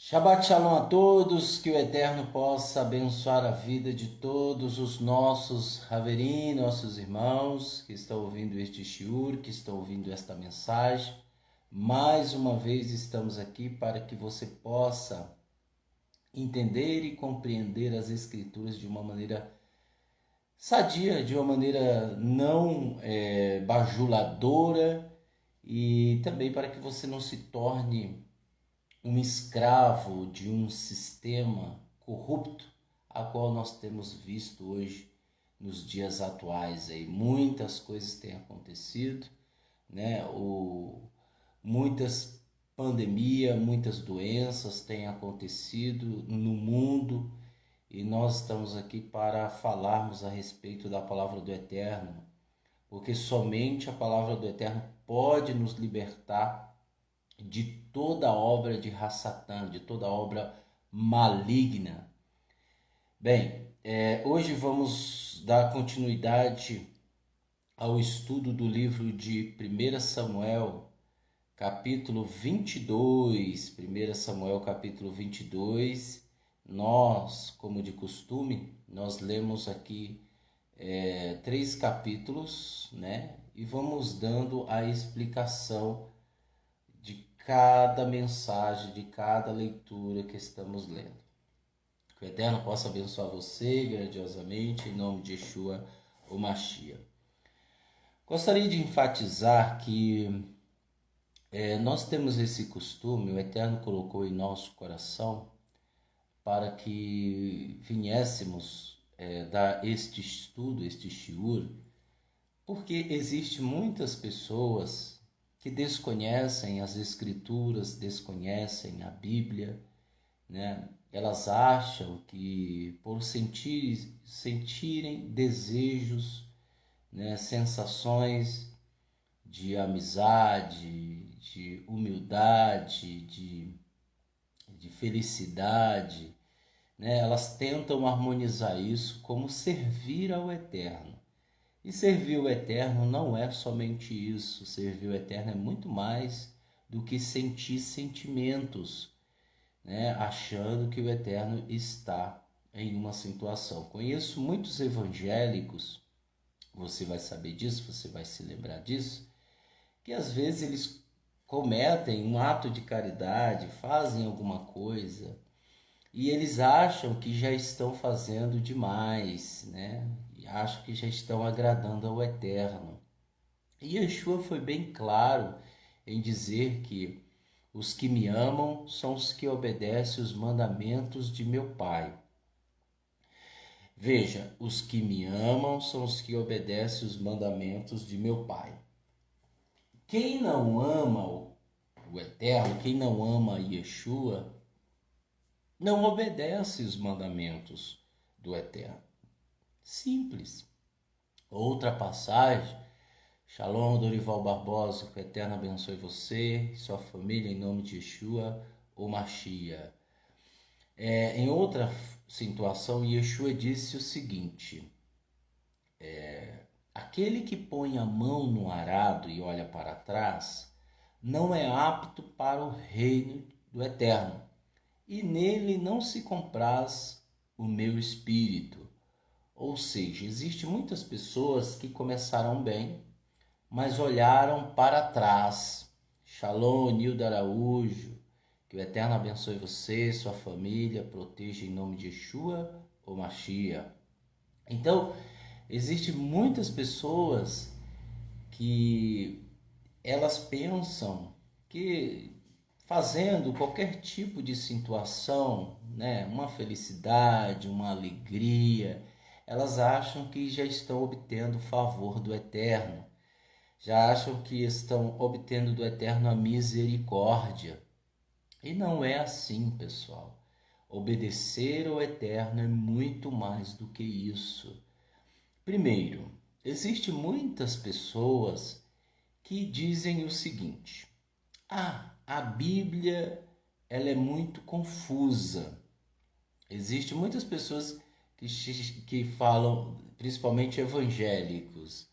Shabbat Shalom a todos, que o Eterno possa abençoar a vida de todos os nossos Haverim, nossos irmãos que estão ouvindo este shiur, que estão ouvindo esta mensagem. Mais uma vez estamos aqui para que você possa entender e compreender as Escrituras de uma maneira sadia, de uma maneira não bajuladora e também para que você não se torne um escravo de um sistema corrupto, a qual nós temos visto hoje nos dias atuais. Aí muitas coisas têm acontecido, né? Muitas pandemias, muitas doenças têm acontecido no mundo e nós estamos aqui para falarmos a respeito da palavra do Eterno, porque somente a palavra do Eterno pode nos libertar de toda obra de Hassatan, de toda obra maligna. Bem, hoje vamos dar continuidade ao estudo do livro de 1 Samuel, capítulo 22. 1 Samuel, capítulo 22. Nós, como de costume, nós lemos aqui 3 capítulos, né? E vamos dando a explicação de cada mensagem, de cada leitura que estamos lendo. Que o Eterno possa abençoar você grandiosamente, em nome de Yeshua, o Mashiach. Gostaria de enfatizar que nós temos esse costume, o Eterno colocou em nosso coração, para que viéssemos dar este estudo, este shiur, porque existem muitas pessoas que desconhecem as Escrituras, desconhecem a Bíblia, né? Elas acham que por sentirem desejos, né, sensações de amizade, de humildade, de felicidade, né? Elas tentam harmonizar isso como servir ao Eterno. E servir o Eterno não é somente isso. Servir o Eterno é muito mais do que sentir sentimentos, né? Achando que o Eterno está em uma situação. Conheço muitos evangélicos, você vai saber disso, você vai se lembrar disso, que às vezes eles cometem um ato de caridade, fazem alguma coisa, e eles acham que já estão fazendo demais, né? E acham que já estão agradando ao Eterno. E Yeshua foi bem claro em dizer que os que me amam são os que obedecem os mandamentos de meu Pai. Veja, os que me amam são os que obedecem os mandamentos de meu Pai. Quem não ama o Eterno, quem não ama Yeshua, não obedece os mandamentos do Eterno. Simples. Outra passagem, Shalom, Dorival Barbosa, que o Eterno abençoe você e sua família, em nome de Yeshua, o Mashiach. Em outra situação, Yeshua disse o seguinte, aquele que põe a mão no arado e olha para trás, não é apto para o reino do Eterno, e nele não se compraz o meu espírito. Ou seja, existem muitas pessoas que começaram bem, mas olharam para trás. Shalom, Nilda Araújo, que o Eterno abençoe você, sua família, proteja em nome de Yeshua ou Mashiach. Então, existem muitas pessoas que elas pensam que fazendo qualquer tipo de situação, né, uma felicidade, uma alegria, elas acham que já estão obtendo o favor do Eterno, já acham que estão obtendo do Eterno a misericórdia. E não é assim, pessoal. Obedecer ao Eterno é muito mais do que isso. Primeiro, existem muitas pessoas que dizem o seguinte: a Bíblia ela é muito confusa. Existem muitas pessoas que falam, principalmente evangélicos.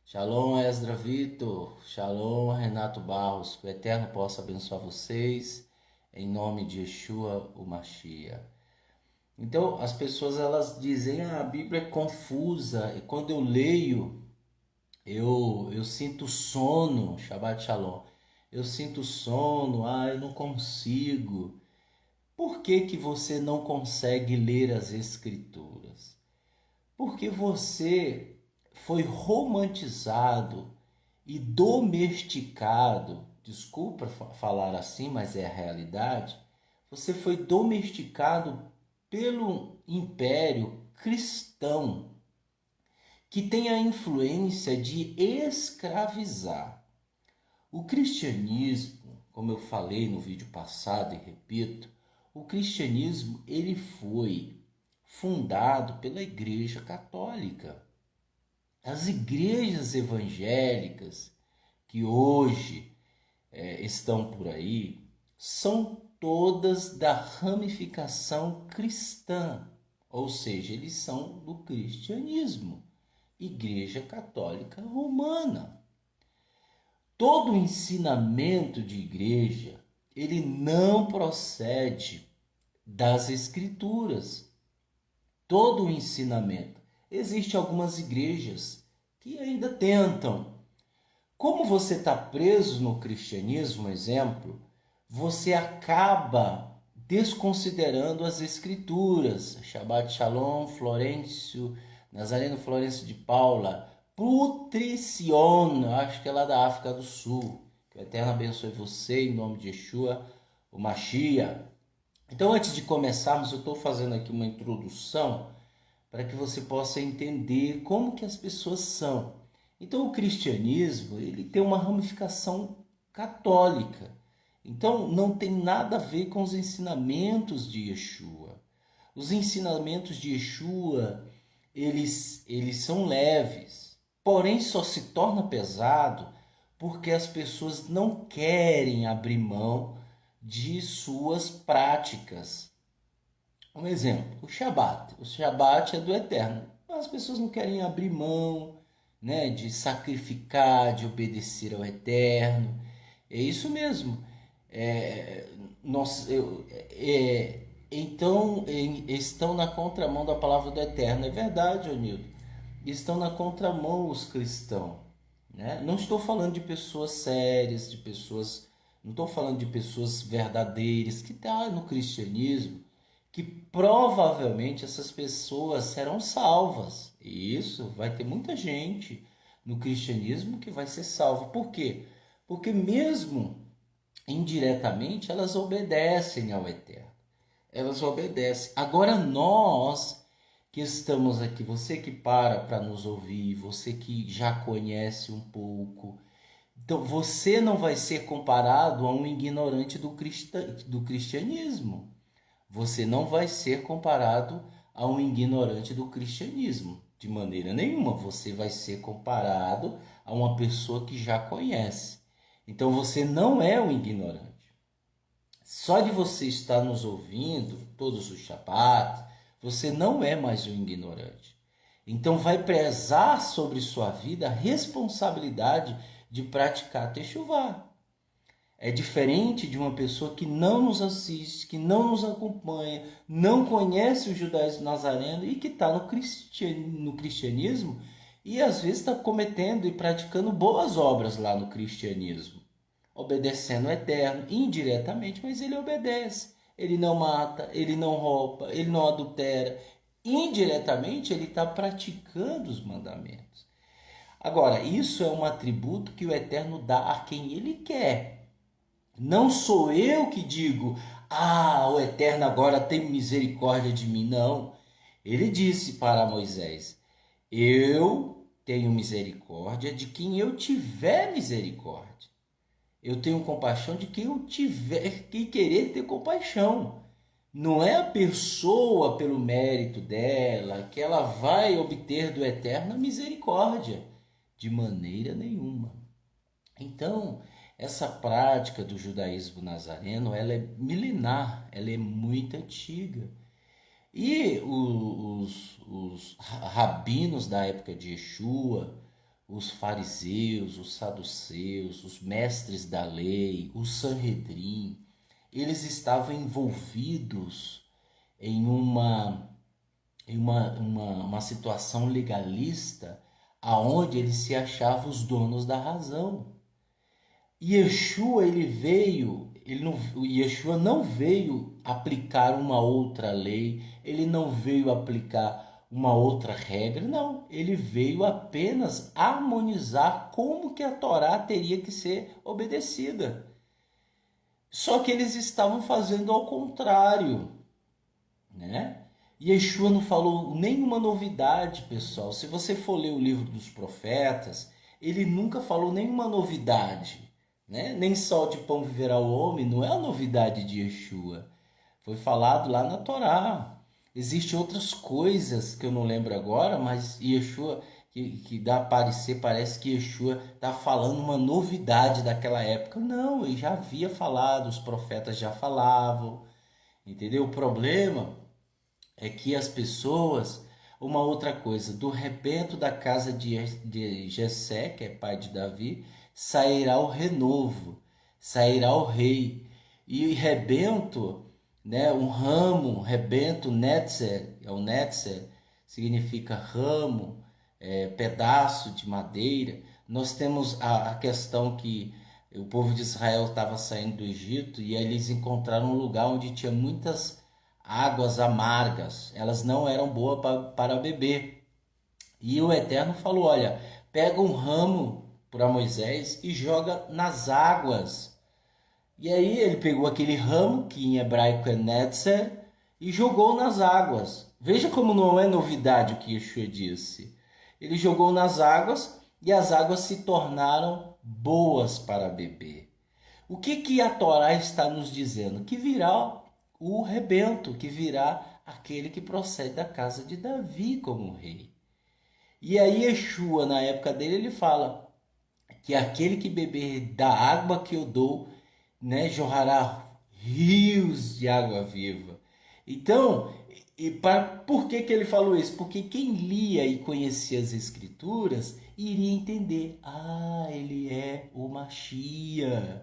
Shalom, Esdra Vitor. Shalom, Renato Barros. Que o Eterno possa abençoar vocês em nome de Yeshua, o Mashiach. Então, as pessoas elas dizem, a Bíblia é confusa, e quando eu leio, eu sinto sono, Shabbat Shalom, eu sinto sono, eu não consigo. Por que que você não consegue ler as Escrituras? Porque você foi romantizado e domesticado, desculpa falar assim, mas é a realidade, você foi domesticado pelo império cristão, que tem a influência de escravizar. O cristianismo, como eu falei no vídeo passado e repito, o cristianismo ele foi fundado pela Igreja Católica. As igrejas evangélicas que hoje estão por aí são todas da ramificação cristã, ou seja, eles são do cristianismo, Igreja Católica Romana. Todo o ensinamento de igreja, ele não procede das escrituras. Todo o ensinamento. Existem algumas igrejas que ainda tentam. Como você está preso no cristianismo, exemplo, você acaba desconsiderando as escrituras. Shabbat Shalom, Florencio, Nazareno Florencio de Paula, Putricion, acho que é lá da África do Sul. Que o Eterno abençoe você, em nome de Yeshua, o Mashiach. Então, antes de começarmos, eu estou fazendo aqui uma introdução para que você possa entender como que as pessoas são. Então, o cristianismo ele tem uma ramificação católica. Então, não tem nada a ver com os ensinamentos de Yeshua. Os ensinamentos de Yeshua, eles são leves, porém só se torna pesado porque as pessoas não querem abrir mão de suas práticas. Um exemplo, o Shabat. O Shabat é do Eterno. As pessoas não querem abrir mão, né, de sacrificar, de obedecer ao Eterno. É isso mesmo. É, então, estão na contramão da palavra do Eterno. É verdade, Onildo. Estão na contramão os cristãos. Né? Não estou falando de pessoas sérias, de pessoas. Não estou falando de pessoas verdadeiras que estão no cristianismo, que provavelmente essas pessoas serão salvas. E isso vai ter muita gente no cristianismo que vai ser salva. Por quê? Porque mesmo indiretamente elas obedecem ao Eterno. Elas obedecem. Agora nós que estamos aqui, você que para nos ouvir, você que já conhece um pouco, então você não vai ser comparado a um ignorante do cristianismo. Você não vai ser comparado a um ignorante do cristianismo. De maneira nenhuma. Você vai ser comparado a uma pessoa que já conhece. Então você não é um ignorante. Só de você estar nos ouvindo todos os Shabbat, você não é mais um ignorante. Então vai pesar sobre sua vida a responsabilidade de praticar Teshuvah. É diferente de uma pessoa que não nos assiste, que não nos acompanha, não conhece o judaísmo nazareno e que está no cristianismo e às vezes está cometendo e praticando boas obras lá no cristianismo, obedecendo o Eterno, indiretamente, mas ele obedece. Ele não mata, ele não rouba, ele não adultera. Indiretamente, ele está praticando os mandamentos. Agora, isso é um atributo que o Eterno dá a quem ele quer. Não sou eu que digo, o Eterno agora tem misericórdia de mim. Não. Ele disse para Moisés, eu tenho misericórdia de quem eu tiver misericórdia. Eu tenho compaixão de quem eu tiver, quem querer ter compaixão. Não é a pessoa pelo mérito dela que ela vai obter do Eterno a misericórdia. De maneira nenhuma. Então, essa prática do judaísmo nazareno, ela é milenar, ela é muito antiga. E os rabinos da época de Yeshua, os fariseus, os saduceus, os mestres da lei, o Sanhedrin, eles estavam envolvidos em uma situação legalista, aonde eles se achavam os donos da razão. Yeshua, Yeshua não veio aplicar uma outra lei, ele não veio aplicar uma outra regra, não. Ele veio apenas harmonizar como que a Torá teria que ser obedecida. Só que eles estavam fazendo ao contrário, né? Yeshua não falou nenhuma novidade, pessoal. Se você for ler o livro dos profetas, ele nunca falou nenhuma novidade, né? Nem só de pão viverá o homem, não é a novidade de Yeshua. Foi falado lá na Torá. Existem outras coisas que eu não lembro agora, mas Yeshua, que dá a parecer, parece que Yeshua está falando uma novidade daquela época. Não, ele já havia falado, os profetas já falavam, entendeu? O problema é que as pessoas, uma outra coisa, do rebento da casa de Jessé, que é pai de Davi, sairá o renovo, sairá o rei. E rebento, né, um ramo, rebento, netzer, é o netzer, significa ramo, pedaço de madeira. Nós temos a questão que o povo de Israel estava saindo do Egito e eles encontraram um lugar onde tinha muitas águas amargas, elas não eram boas para beber. E o Eterno falou: olha, pega um ramo para Moisés e joga nas águas. E aí ele pegou aquele ramo, que em hebraico é netzer, e jogou nas águas. Veja como não é novidade o que Yeshua disse. Ele jogou nas águas e as águas se tornaram boas para beber. O que a Torá está nos dizendo? Que virá o rebento, que virá aquele que procede da casa de Davi como rei. E aí Yeshua, na época dele, ele fala que aquele que beber da água que eu dou, né, jorrará rios de água viva. Então, por que ele falou isso? Porque quem lia e conhecia as escrituras iria entender: ah, ele é o Mashiach,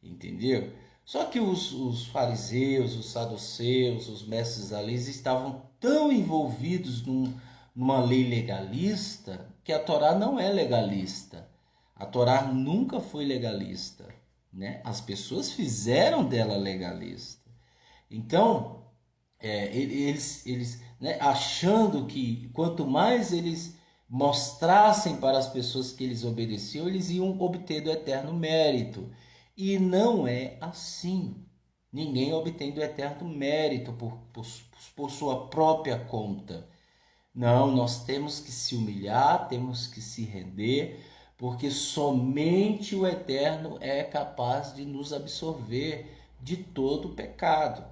entendeu? Só que os fariseus, os saduceus, os mestres da lei estavam tão envolvidos numa lei legalista que a Torá não é legalista. A Torá nunca foi legalista, né? As pessoas fizeram dela legalista. Então, eles né, achando que quanto mais eles mostrassem para as pessoas que eles obedeciam, eles iam obter do eterno mérito. E não é assim. Ninguém obtém do eterno mérito por sua própria conta. Não, nós temos que se humilhar, temos que se render, porque somente o eterno é capaz de nos absorver de todo o pecado.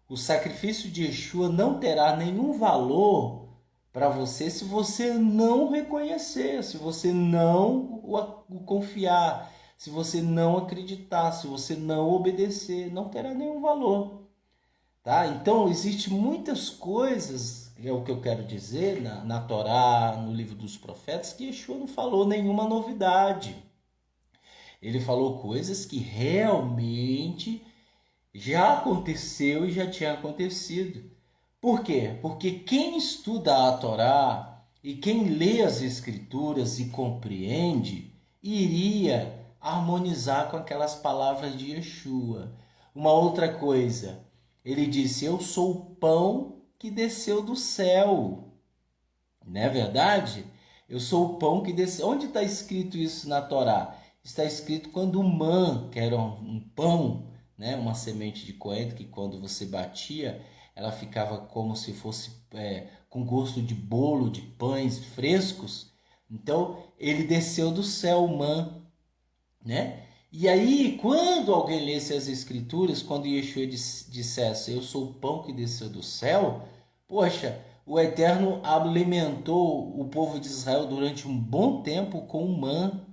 O sacrifício de Yeshua não terá nenhum valor para você se você não reconhecer, se você não o confiar, se você não acreditar, se você não obedecer, não terá nenhum valor. Tá? Então, existem muitas coisas, é o que eu quero dizer, na Torá, no livro dos profetas, que Yeshua não falou nenhuma novidade. Ele falou coisas que realmente já aconteceu e já tinha acontecido. Por quê? Porque quem estuda a Torá e quem lê as Escrituras e compreende, iria harmonizar com aquelas palavras de Yeshua. Uma outra coisa, ele disse: eu sou o pão que desceu do céu. Não é verdade? Eu sou o pão que desceu. Onde está escrito isso na Torá? Está escrito quando o man, que era um pão, né, uma semente de coentro, que quando você batia, ela ficava como se fosse com gosto de bolo, de pães frescos. Então, ele desceu do céu, o man, né? E aí, quando alguém lesse as escrituras, quando Yeshua dissesse: eu sou o pão que desceu do céu, poxa, o Eterno alimentou o povo de Israel durante um bom tempo com o man.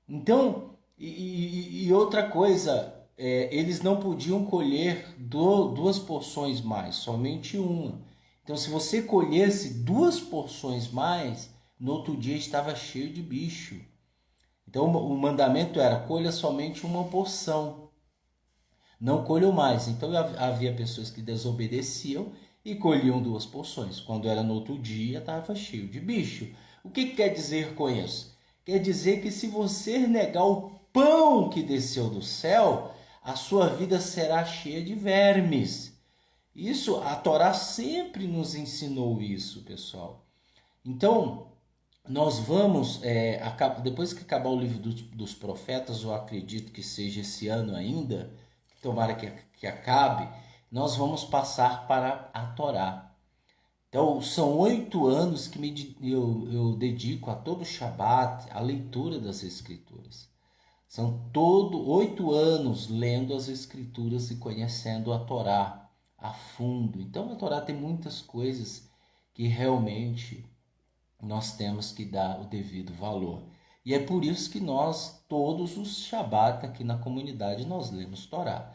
Então, e outra coisa, eles não podiam colher duas porções mais, somente uma. Então, se você colhesse duas porções mais, no outro dia estava cheio de bicho. Então, o mandamento era: colha somente uma porção. não colheu mais. Então havia pessoas que desobedeciam e colhiam 2 porções. Quando era no outro dia, estava cheio de bicho. O que quer dizer com isso? Quer dizer que se você negar o pão que desceu do céu, a sua vida será cheia de vermes. Isso, a Torá sempre nos ensinou isso, pessoal. Então, nós vamos, depois que acabar o livro dos profetas, eu acredito que seja esse ano ainda, tomara que acabe, nós vamos passar para a Torá. Então, são 8 anos que eu dedico a todo Shabat a leitura das Escrituras. São 8 anos lendo as Escrituras e conhecendo a Torá a fundo. Então, a Torá tem muitas coisas que realmente nós temos que dar o devido valor. E é por isso que nós, todos os Shabat aqui na comunidade, nós lemos Torá.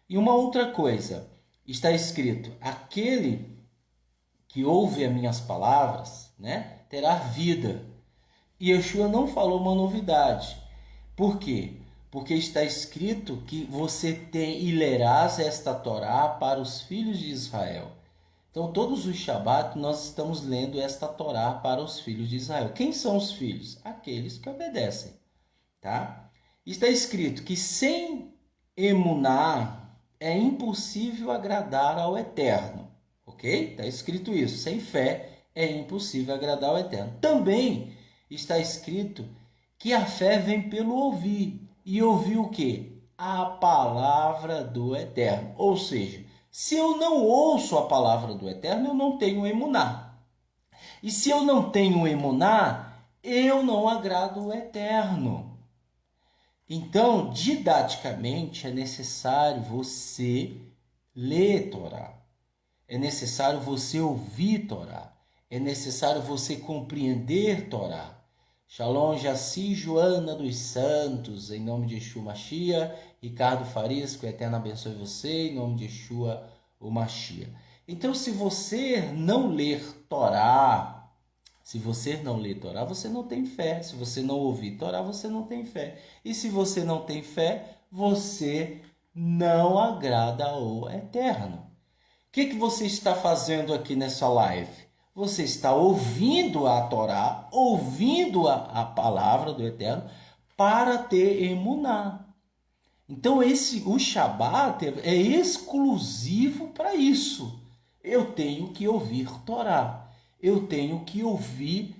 E uma outra coisa, está escrito, aquele que ouve as minhas palavras, né, terá vida. E Yeshua não falou uma novidade. Por quê? Porque está escrito que você tem e lerás esta Torá para os filhos de Israel. Então, todos os Shabat nós estamos lendo esta Torá para os filhos de Israel. Quem são os filhos? Aqueles que obedecem, tá? Está escrito que sem emuná é impossível agradar ao Eterno, ok? Está escrito isso. Sem fé é impossível agradar ao Eterno. Também está escrito que a fé vem pelo ouvir. E ouvir o quê? A palavra do Eterno. Ou seja, se eu não ouço a palavra do Eterno, eu não tenho emuná. E se eu não tenho emuná, eu não agrado o Eterno. Então, didaticamente, é necessário você ler Torá. É necessário você ouvir Torá. É necessário você compreender Torá. Shalom, Jaci, Joana dos Santos, em nome de Yeshua Mashiach. Ricardo Farias, que o Eterno abençoe você, em nome de Yeshua, o Mashiach. Então, se você não ler Torá, você não tem fé. Se você não ouvir Torá, você não tem fé. E se você não tem fé, você não agrada ao Eterno. O que você está fazendo aqui nessa live? Você está ouvindo a Torá, ouvindo a palavra do Eterno para ter emuná. Então o Shabat é exclusivo para isso. Eu tenho que ouvir Torá. Eu tenho que ouvir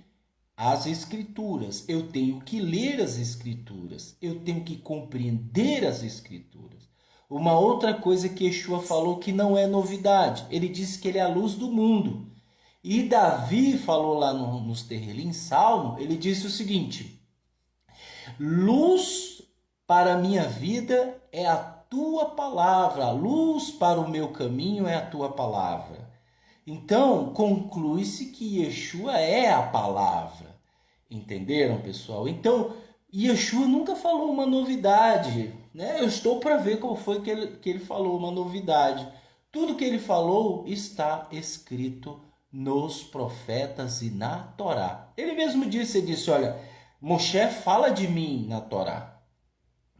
as Escrituras. Eu tenho que ler as Escrituras. Eu tenho que compreender as Escrituras. Uma outra coisa que Yeshua falou que não é novidade. Ele disse que ele é a luz do mundo. E Davi falou lá nos Terrilim, Salmo, ele disse o seguinte: luz para a minha vida é a tua palavra, a luz para o meu caminho é a tua palavra. Então, conclui-se que Yeshua é a palavra. Entenderam, pessoal? Então, Yeshua nunca falou uma novidade, né? Eu estou para ver qual foi que ele falou uma novidade. Tudo que ele falou está escrito nos profetas e na Torá. Ele mesmo disse, olha, Moshe fala de mim na Torá,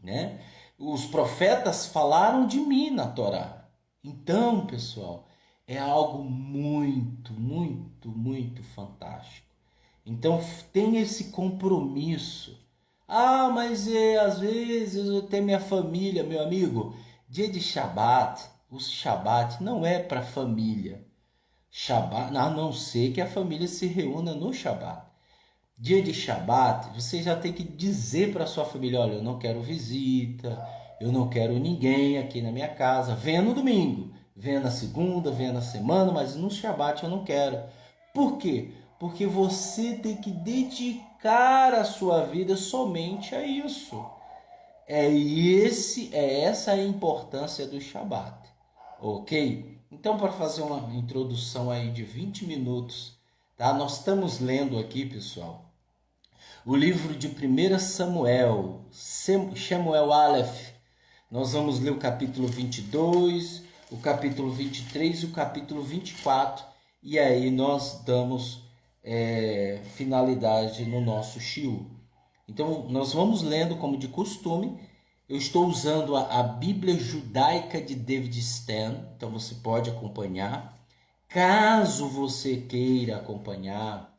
né? Os profetas falaram de mim na Torá. Então, pessoal, é algo muito, muito, muito fantástico. Então, tenha esse compromisso. Ah, mas às vezes eu tenho minha família, meu amigo. Dia de Shabat, o Shabat não é para família. Shabat, a não ser que a família se reúna no Shabat. Dia de Shabat, você já tem que dizer para sua família, olha, eu não quero visita, eu não quero ninguém aqui na minha casa. Venha no domingo, venha na segunda, venha na semana, mas no Shabat eu não quero. Por quê? Porque você tem que dedicar a sua vida somente a isso. É essa a importância do Shabat, ok? Então, para fazer uma introdução aí de 20 minutos, tá? Nós estamos lendo aqui, pessoal, o livro de 1 Samuel, Shemuel Aleph. Nós vamos ler o capítulo 22, o capítulo 23 e o capítulo 24. E aí nós damos finalidade no nosso shiur. Então, nós vamos lendo como de costume. Eu estou usando a Bíblia Judaica de David Stan, então você pode acompanhar. Caso você queira acompanhar,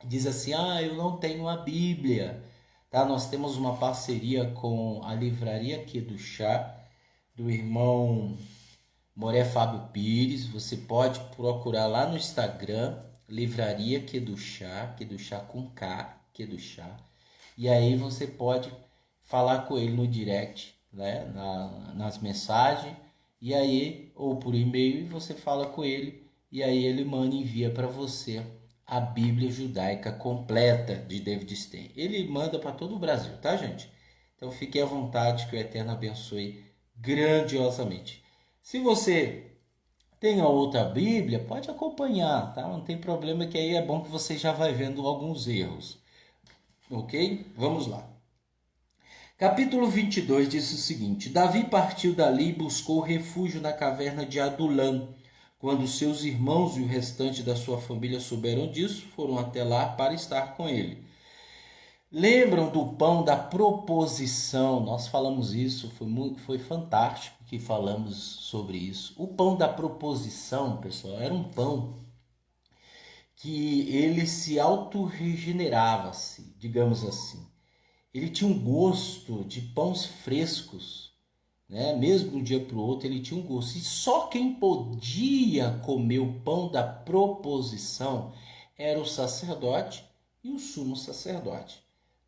diz assim: ah, eu não tenho a Bíblia. Tá? Nós temos uma parceria com a livraria aqui do Chá, do irmão Moré Fábio Pires. Você pode procurar lá no Instagram, livraria que do chá com K, que do chá. E aí você pode falar com ele no direct, né, nas mensagens, e aí, ou por e-mail, e você fala com ele, e aí ele manda e envia para você a Bíblia Judaica completa de David Stein. Ele manda para todo o Brasil, tá, gente? Então fique à vontade, que o Eterno abençoe grandiosamente. Se você tem a outra Bíblia, pode acompanhar, tá? Não tem problema, que aí é bom que você já vai vendo alguns erros. Ok? Vamos lá. Capítulo 22 diz o seguinte: Davi partiu dali e buscou refúgio na caverna de Adulã. Quando seus irmãos e o restante da sua família souberam disso, foram até lá para estar com ele. Lembram do pão da proposição? Nós falamos isso, foi fantástico que falamos sobre isso. O pão da proposição, pessoal, era um pão que ele se autorregenerava-se, digamos assim. Ele tinha um gosto de pães frescos, né? Mesmo de um dia para o outro ele tinha um gosto. E só quem podia comer o pão da proposição era o sacerdote e o sumo sacerdote.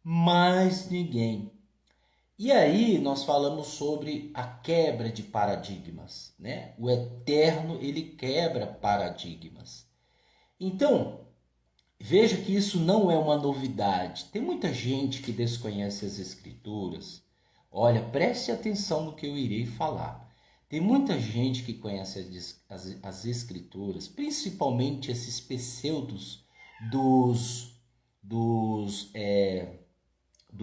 Mais ninguém. E aí nós falamos sobre a quebra de paradigmas, né? O Eterno, ele quebra paradigmas. Então, veja que isso não é uma novidade. Tem muita gente que desconhece as Escrituras. Olha, preste atenção no que eu irei falar. Tem muita gente que conhece as Escrituras, principalmente esses pseudos dos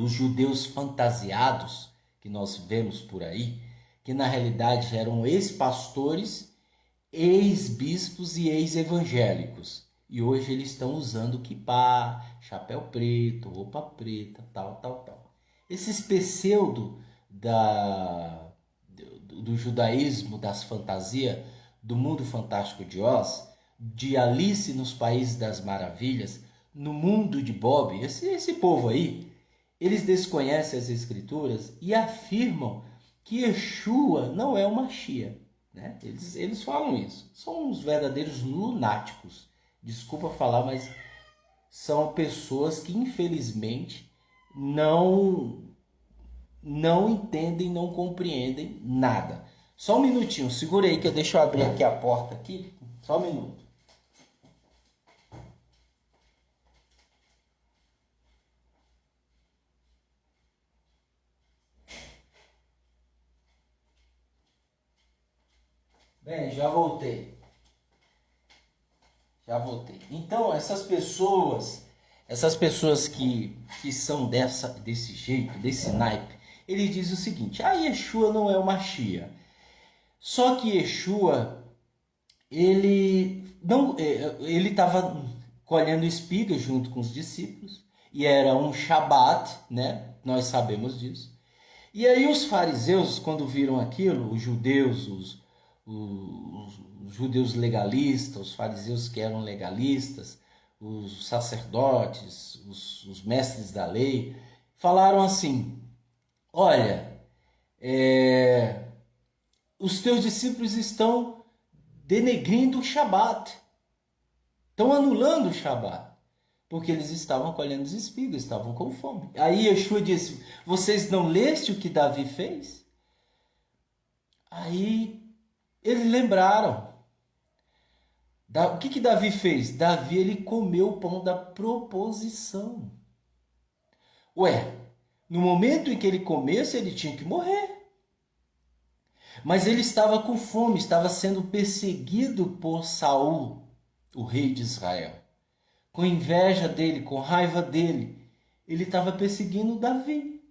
judeus fantasiados que nós vemos por aí, que na realidade eram ex-pastores, ex-bispos e ex-evangélicos. E hoje eles estão usando quipá, chapéu preto, roupa preta, tal. Esses pseudo do judaísmo, das fantasias, do mundo fantástico de Oz, de Alice nos Países das Maravilhas, no mundo de Bob, esse povo aí, eles desconhecem as Escrituras e afirmam que Yeshua não é o Mashiach, né? Eles falam isso. São uns verdadeiros lunáticos. Desculpa falar, mas são pessoas que infelizmente não entendem, não compreendem nada. Só um minutinho, segura aí que deixa eu abrir aqui a porta aqui. Só um minuto. Bem, já voltei. Então, essas pessoas que são desse jeito, desse naipe, ele diz o seguinte: Yeshua não é o Mashiach. Só que Yeshua, ele estava colhendo espigas junto com os discípulos, e era um Shabat, né? Nós sabemos disso. E aí os fariseus, quando viram aquilo, os judeus, os judeus legalistas, os fariseus que eram legalistas, os sacerdotes, os mestres da lei, falaram assim: olha, os teus discípulos estão denegrindo o Shabat, estão anulando o Shabat, porque eles estavam colhendo as espigas, estavam com fome. Aí Yeshua disse: vocês não leste o que Davi fez? Aí eles lembraram. O que Davi fez? Davi, ele comeu o pão da proposição. Ué, no momento em que ele comesse, ele tinha que morrer. Mas ele estava com fome, estava sendo perseguido por Saul, o rei de Israel. Com inveja dele, com raiva dele, ele estava perseguindo Davi.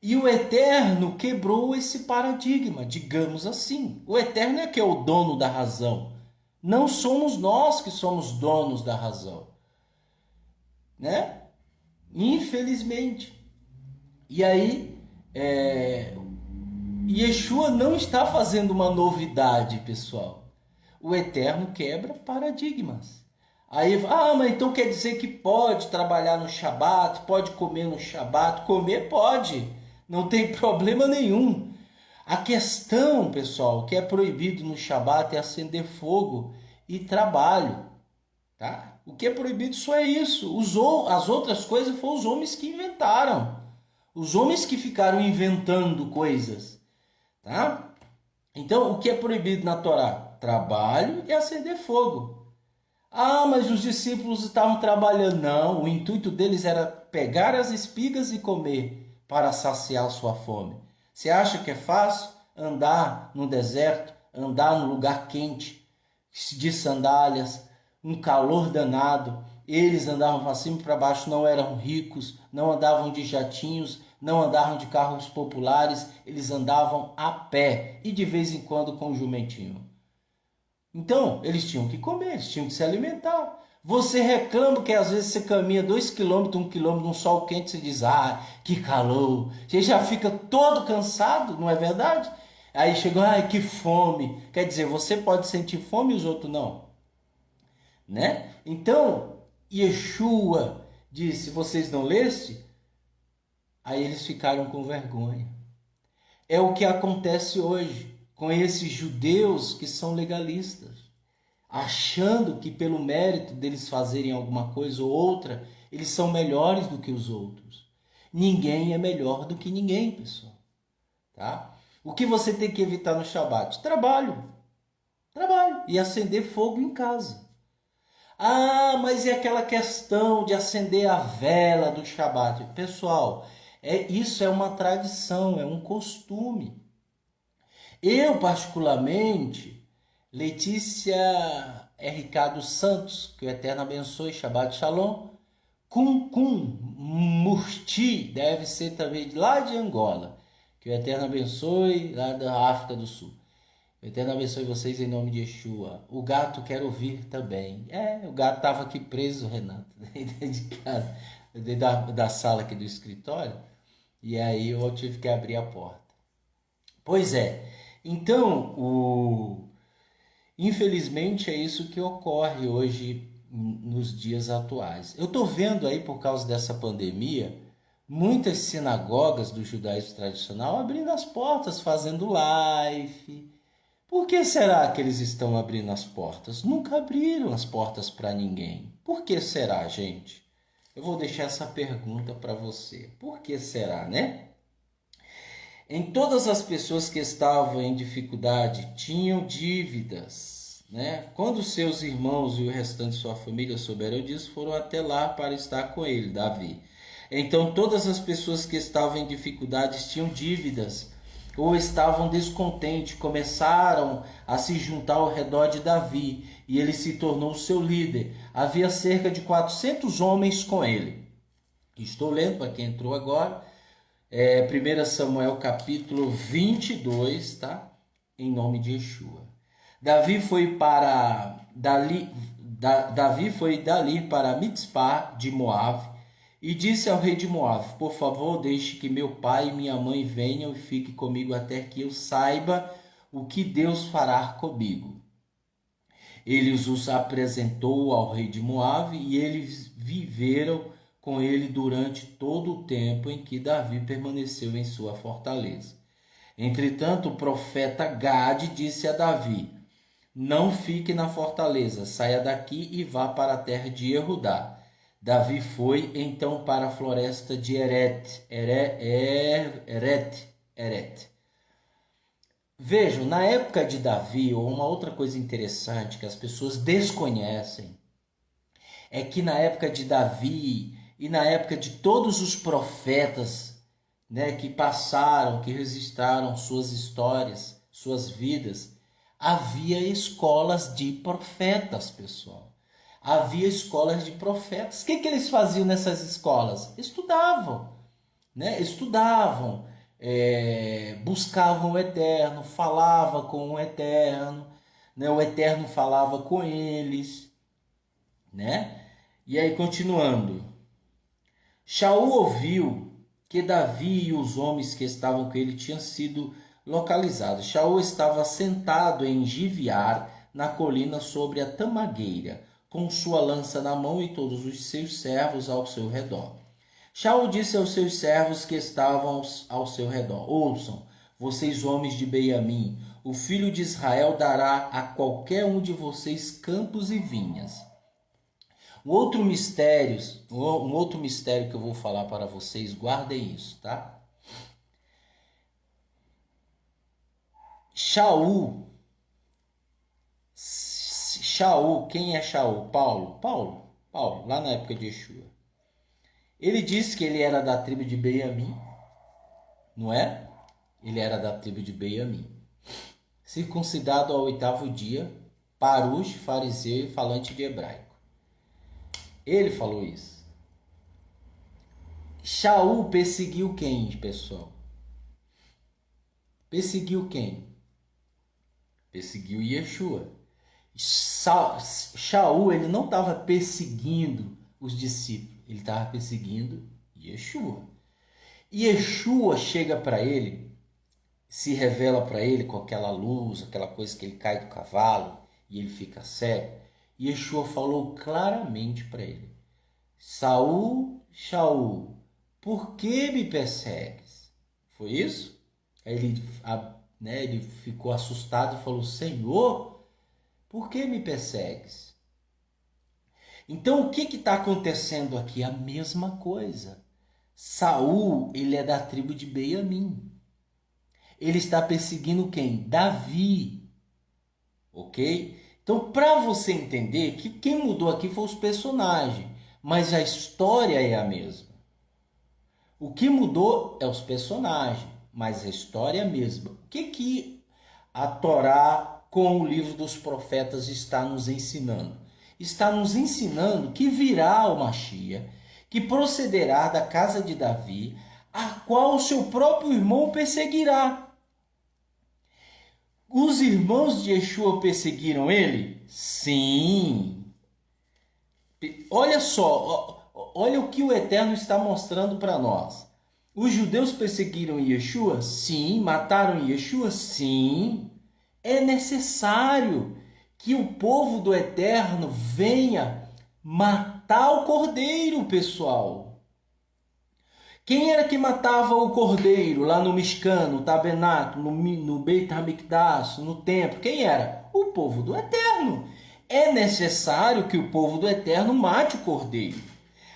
E o Eterno quebrou esse paradigma, digamos assim. O Eterno é que é o dono da razão. Não somos nós que somos donos da razão, né? Infelizmente. E aí Yeshua não está fazendo uma novidade, pessoal. O Eterno quebra paradigmas. Aí, mas então quer dizer que pode trabalhar no Shabat, pode comer no Shabat? Comer pode, não tem problema nenhum. A questão, pessoal, que é proibido no Shabat é acender fogo e trabalho, tá? O que é proibido só é isso. As outras coisas foram os homens que inventaram. Os homens que ficaram inventando coisas, tá? Então, o que é proibido na Torá? Trabalho e acender fogo. Mas os discípulos estavam trabalhando. Não, o intuito deles era pegar as espigas e comer para saciar sua fome. Você acha que é fácil andar no deserto, andar num lugar quente, de sandálias, um calor danado? Eles andavam para cima e para baixo, não eram ricos, não andavam de jatinhos, não andavam de carros populares, eles andavam a pé e de vez em quando com um jumentinho. Então, eles tinham que comer, eles tinham que se alimentar. Você reclama que às vezes você caminha 2 quilômetros, 1 quilômetro num sol quente, você diz, que calor. Você já fica todo cansado, não é verdade? Aí chegou, que fome. Quer dizer, você pode sentir fome e os outros não, né? Então, Yeshua disse, vocês não leste? Aí eles ficaram com vergonha. É o que acontece hoje com esses judeus que são legalistas, achando que pelo mérito deles fazerem alguma coisa ou outra, eles são melhores do que os outros. Ninguém é melhor do que ninguém, pessoal. Tá? O que você tem que evitar no Shabat? Trabalho. Trabalho. E acender fogo em casa. Mas e aquela questão de acender a vela do Shabat? Pessoal, isso é uma tradição, é um costume. Eu, particularmente, Letícia Ricardo Santos, que o Eterno abençoe, Shabbat Shalom, Cum Murti, deve ser também lá de Angola, que o Eterno abençoe, lá da África do Sul. O Eterno abençoe vocês em nome de Yeshua. O gato quer ouvir também. O gato estava aqui preso, Renato, dentro de casa, dentro da sala aqui do escritório, e aí eu tive que abrir a porta. Pois é, então, infelizmente é isso que ocorre hoje nos dias atuais. Eu estou vendo aí, por causa dessa pandemia, muitas sinagogas do judaísmo tradicional abrindo as portas, fazendo live. Por que será que eles estão abrindo as portas? Nunca abriram as portas para ninguém. Por que será, gente? Eu vou deixar essa pergunta para você. Por que será, né? Em todas as pessoas que estavam em dificuldade tinham dívidas, né? Quando seus irmãos e o restante de sua família souberam disso, foram até lá para estar com ele, Davi. Então todas as pessoas que estavam em dificuldades tinham dívidas ou estavam descontentes, começaram a se juntar ao redor de Davi e ele se tornou seu líder. Havia cerca de 400 homens com ele. Estou lendo para quem entrou agora. 1 Samuel capítulo 22, tá? Em nome de Yeshua. Davi foi dali para Mitzpah de Moabe e disse ao rei de Moabe: por favor, deixe que meu pai e minha mãe venham e fiquem comigo até que eu saiba o que Deus fará comigo. Ele os apresentou ao rei de Moabe e eles viveram com ele durante todo o tempo em que Davi permaneceu em sua fortaleza. Entretanto, o profeta Gade disse a Davi: não fique na fortaleza, saia daqui e vá para a terra de Jehudá. Davi foi então para a floresta de Eret. Vejam, na época de Davi, ou uma outra coisa interessante que as pessoas desconhecem, é que na época de Davi e na época de todos os profetas, né, que passaram, que registraram suas histórias, suas vidas, havia escolas de profetas, pessoal. Havia escolas de profetas. O que eles faziam nessas escolas? Estudavam, né? Estudavam, buscavam o Eterno, falavam com o Eterno, né? O Eterno falava com eles, né? E aí, continuando. Shaul ouviu que Davi e os homens que estavam com ele tinham sido localizados. Shaul estava sentado em Giviar, na colina sobre a tamangueira, com sua lança na mão e todos os seus servos ao seu redor. Shaul disse aos seus servos que estavam ao seu redor: ouçam, vocês homens de Benjamim, o filho de Israel dará a qualquer um de vocês campos e vinhas. Um outro mistério que eu vou falar para vocês, guardem isso, tá? Shaul, quem é Shaul? Paulo, lá na época de Yeshua. Ele disse que ele era da tribo de Benjamim, não é? Ele era da tribo de Benjamim. Circuncidado ao 8º dia, Parush, fariseu e falante de hebraico. Ele falou isso. Shaul perseguiu quem, pessoal? Perseguiu quem? Perseguiu Yeshua. Shaul, ele não estava perseguindo os discípulos, ele estava perseguindo Yeshua. Yeshua chega para ele, se revela para ele com aquela luz, aquela coisa que ele cai do cavalo e ele fica cego. Yeshua falou claramente para ele: Saul, Shaul, por que me persegues? Foi isso? Aí ele ficou assustado e falou: Senhor, por que me persegues? Então o que está acontecendo aqui? A mesma coisa. Saul, ele é da tribo de Benjamim. Ele está perseguindo quem? Davi. Ok? Então, para você entender que quem mudou aqui foi os personagens, mas a história é a mesma. O que mudou é os personagens, mas a história é a mesma. O que a Torá com o livro dos profetas está nos ensinando? Está nos ensinando que virá o Mashiach, que procederá da casa de Davi, a qual o seu próprio irmão perseguirá. Os irmãos de Yeshua perseguiram ele? Sim. Olha só, olha o que o Eterno está mostrando para nós. Os judeus perseguiram Yeshua? Sim. Mataram Yeshua? Sim. É necessário que o povo do Eterno venha matar o cordeiro, pessoal. Quem era que matava o cordeiro lá no Mishkan, no tabernáculo, no Beit HaMikdash, no templo? Quem era? O povo do Eterno. É necessário que o povo do Eterno mate o cordeiro.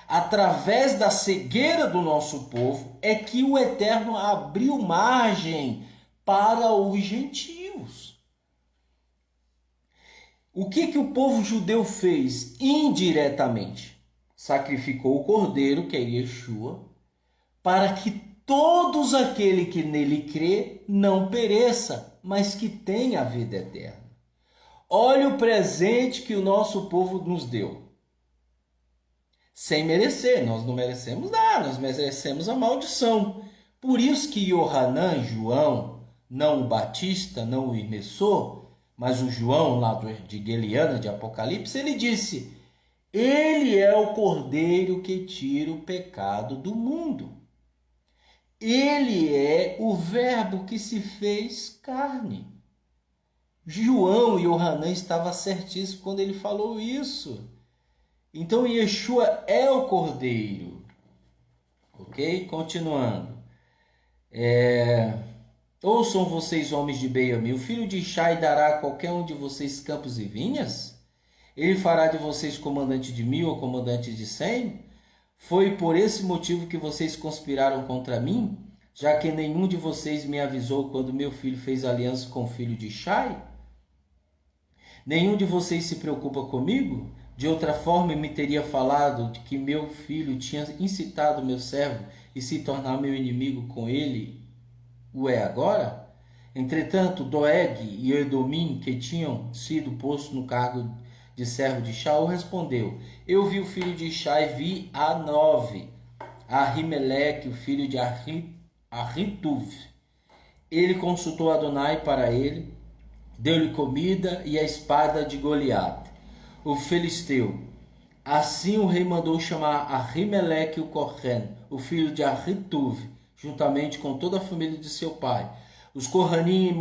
Através da cegueira do nosso povo é que o Eterno abriu margem para os gentios. O que o povo judeu fez? Indiretamente, sacrificou o cordeiro, que é Yeshua, para que todos aquele que nele crê não pereça, mas que tenha a vida eterna. Olha o presente que o nosso povo nos deu. Sem merecer, nós não merecemos nada, nós merecemos a maldição. Por isso que Yohanan, João, não o Batista, não o Irmessor, mas o João lá de Gueliana, de Apocalipse, ele disse: ele é o cordeiro que tira o pecado do mundo. Ele é o verbo que se fez carne. João e Yohanan estavam certíssimos quando ele falou isso. Então Yeshua é o cordeiro. Ok? Continuando. Ouçam vocês, homens de Benjamim, o filho de Ishai dará a qualquer um de vocês campos e vinhas? Ele fará de vocês comandante de 1000 ou comandante de 100? Foi por esse motivo que vocês conspiraram contra mim, já que nenhum de vocês me avisou quando meu filho fez aliança com o filho de Ishai? Nenhum de vocês se preocupa comigo? De outra forma, me teria falado de que meu filho tinha incitado meu servo e se tornar meu inimigo com ele, o é agora? Entretanto, Doeg e Edomim, que tinham sido postos no cargo de servo de Shaul, respondeu: eu vi o filho de Ishai, vi Ahimelech, o filho de Ahituv. Ele consultou Adonai para ele, deu-lhe comida e a espada de Goliate, o filisteu. Assim o rei mandou chamar Ahimeleque o Corren, o filho de Ahituve, juntamente com toda a família de seu pai, os Corranim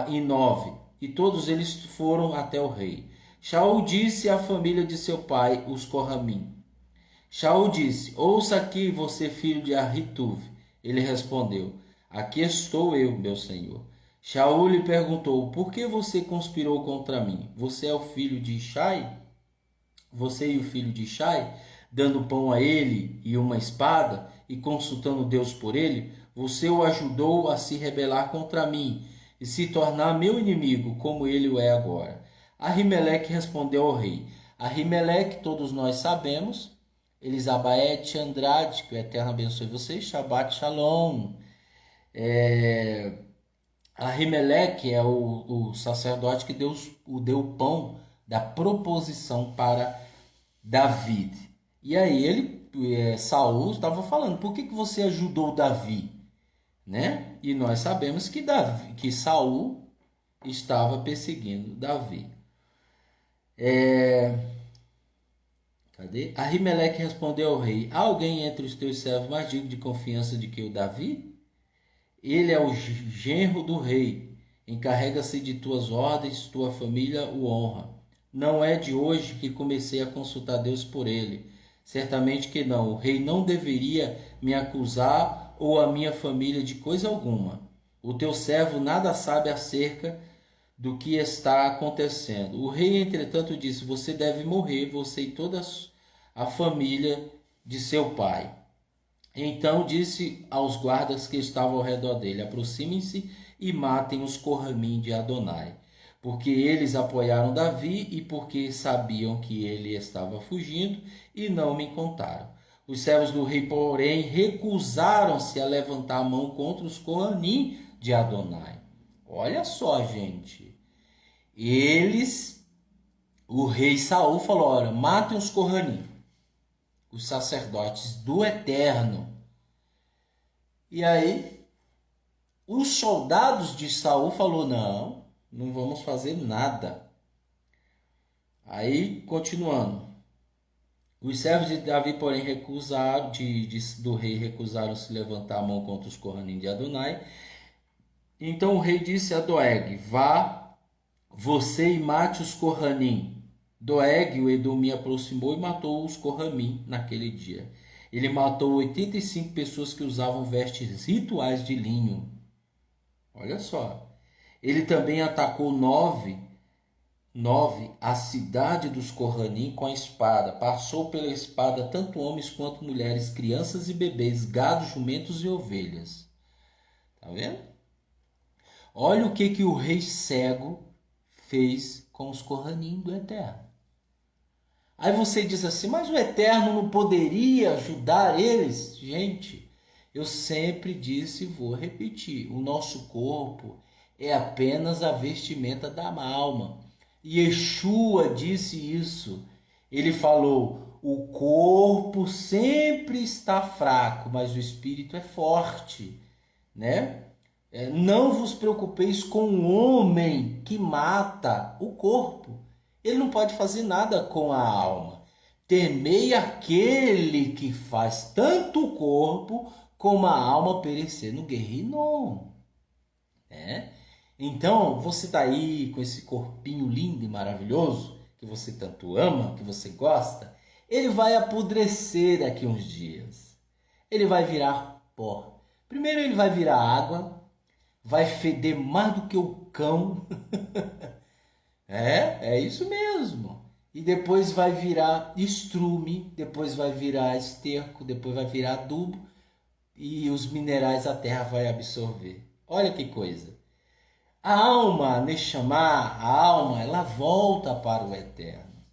e Nove, e todos eles foram até o rei. Shaul disse à família de seu pai, os Corramim. Shaul disse: Ouça aqui, você filho de Ahituve. Ele respondeu: Aqui estou eu, meu senhor. Shaul lhe perguntou: Por que você conspirou contra mim? Você é o filho de Ishai? Você e o filho de Ishai, dando pão a ele e uma espada, e consultando Deus por ele, você o ajudou a se rebelar contra mim e se tornar meu inimigo, como ele o é agora. Ahimeleque respondeu ao rei. Ahimeleque, todos nós sabemos. Elisabaete Andrade, que o Eterno abençoe vocês. Shabbat Shalom. Ahimeleque é o sacerdote que Deus deu o pão da proposição para Davi. E aí Saul estava falando: por que você ajudou Davi? Né? E nós sabemos que Saul estava perseguindo Davi. Cadê? Ahimeleque respondeu ao rei: há alguém entre os teus servos mais digno de confiança do que o Davi? Ele é o genro do rei, encarrega-se de tuas ordens, tua família o honra. Não é de hoje que comecei a consultar Deus por ele. Certamente que não. O rei não deveria me acusar ou a minha família de coisa alguma. O teu servo nada sabe acerca do que está acontecendo. O rei, entretanto, disse: você deve morrer, você e toda a família de seu pai. Então disse aos guardas que estavam ao redor dele: aproximem-se e matem os Corramim de Adonai, porque eles apoiaram Davi e porque sabiam que ele estava fugindo e não me contaram. Os servos do rei, porém, recusaram-se a levantar a mão contra os Corramim de Adonai. Olha só, gente. O rei Saul falou: olha, matem os Corramim, os sacerdotes do Eterno. E aí, os soldados de Saul falou: não vamos fazer nada. Aí, continuando. Os servos de Davi, porém, do rei recusaram se levantar a mão contra os Corranim de Adonai. Então o rei disse a Doeg: vá você e mate os Corranim. Doeg, o Edomim, aproximou e matou os Corramim naquele dia. Ele matou 85 pessoas que usavam vestes rituais de linho. Olha só. Ele também atacou nove a cidade dos Corranim com a espada. Passou pela espada tanto homens quanto mulheres, crianças e bebês, gados, jumentos e ovelhas. Tá vendo? Olha o que o rei cego fez com os Corranim do Eterno. Aí você diz assim: mas o Eterno não poderia ajudar eles? Gente, eu sempre disse e vou repetir: o nosso corpo é apenas a vestimenta da alma. E Yeshua disse isso. Ele falou: o corpo sempre está fraco, mas o espírito é forte, né? Não vos preocupeis com o homem que mata o corpo. Ele não pode fazer nada com a alma. Temei aquele que faz tanto o corpo como a alma perecer no guerrinom. Então, você está aí com esse corpinho lindo e maravilhoso, que você tanto ama, que você gosta, ele vai apodrecer daqui uns dias. Ele vai virar pó. Primeiro ele vai virar água, vai feder mais do que o cão. É isso mesmo. E depois vai virar estrume, depois vai virar esterco, depois vai virar adubo e os minerais a terra vai absorver. Olha que coisa. A alma, Neshama, a alma, ela volta para o Eterno.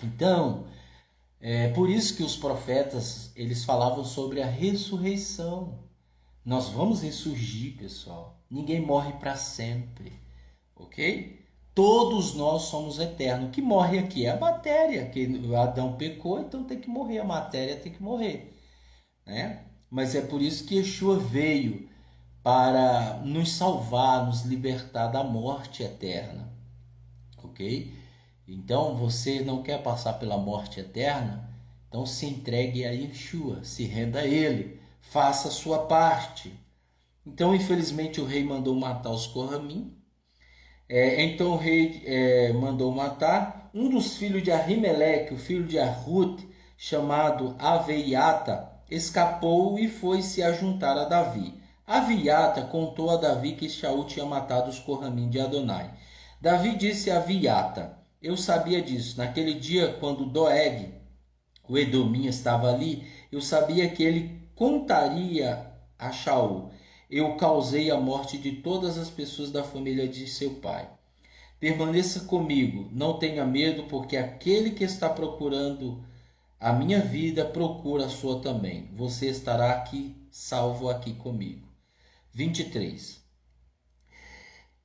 Então, é por isso que os profetas, eles falavam sobre a ressurreição. Nós vamos ressurgir, pessoal. Ninguém morre para sempre, ok? Todos nós somos eternos. O que morre aqui é a matéria, que Adão pecou, então tem que morrer, a matéria tem que morrer, né? Mas é por isso que Yeshua veio para nos salvar, nos libertar da morte eterna, ok? Então você não quer passar pela morte eterna? Então se entregue a Yeshua, se renda a Ele, faça a sua parte. Então infelizmente o rei mandou matar os Corramim. Então o rei mandou matar um dos filhos de Ahimeleque, o filho de Arrute, chamado Aveiata, escapou e foi se ajuntar a Davi. Aveiata contou a Davi que Shaul tinha matado os Corramim de Adonai. Davi disse a Aveiata: eu sabia disso. Naquele dia, quando Doeg, o Edomim, estava ali, eu sabia que ele contaria a Shaul: eu causei a morte de todas as pessoas da família de seu pai. Permaneça comigo, não tenha medo, porque aquele que está procurando a minha vida procura a sua também. Você estará aqui, salvo aqui comigo. 23.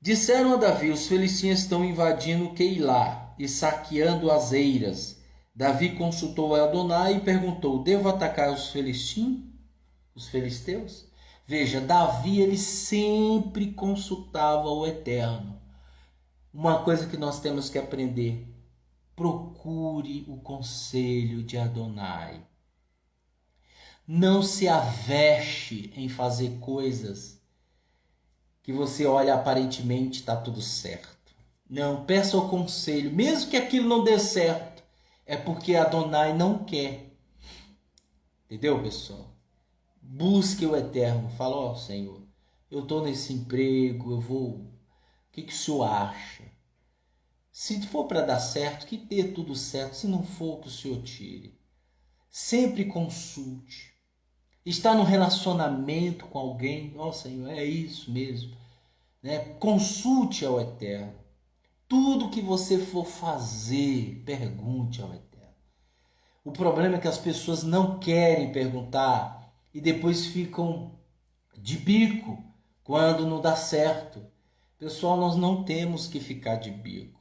Disseram a Davi: os filisteus estão invadindo Queilá e saqueando as eiras. Davi consultou a Adonai e perguntou: devo atacar os filisteus? Veja, Davi ele sempre consultava o Eterno. Uma coisa que nós temos que aprender: procure o conselho de Adonai. Não se aveste em fazer coisas que você olha aparentemente está tudo certo. Não, peça o conselho, mesmo que aquilo não dê certo, é porque Adonai não quer. Entendeu, pessoal? Busque o Eterno, fala: ó, Senhor, eu estou nesse emprego, eu vou... O que o Senhor acha? Se for para dar certo, que dê tudo certo. Se não for, que o Senhor tire. Sempre consulte. Está no relacionamento com alguém, ó Senhor, é isso mesmo. Né? Consulte ao Eterno. Tudo que você for fazer, pergunte ao Eterno. O problema é que as pessoas não querem perguntar e depois ficam de bico quando não dá certo. Pessoal, nós não temos que ficar de bico.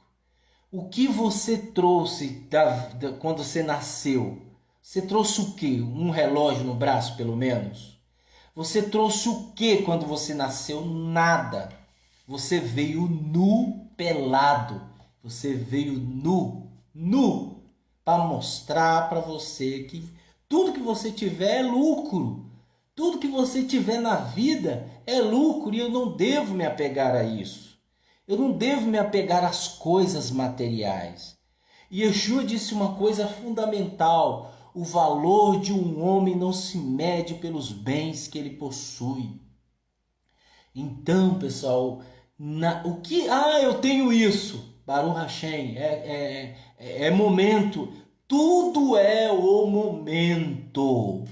O que você trouxe quando você nasceu? Você trouxe o quê? Um relógio no braço, pelo menos? Você trouxe o quê quando você nasceu? Nada. Você veio nu, pelado. Você veio nu, para mostrar para você que tudo que você tiver é lucro. Tudo que você tiver na vida é lucro e eu não devo me apegar a isso. Eu não devo me apegar às coisas materiais. E Yeshua disse uma coisa fundamental: o valor de um homem não se mede pelos bens que ele possui. Então, pessoal, o que... eu tenho isso. Baruch Hashem, é momento. Tudo é o momento.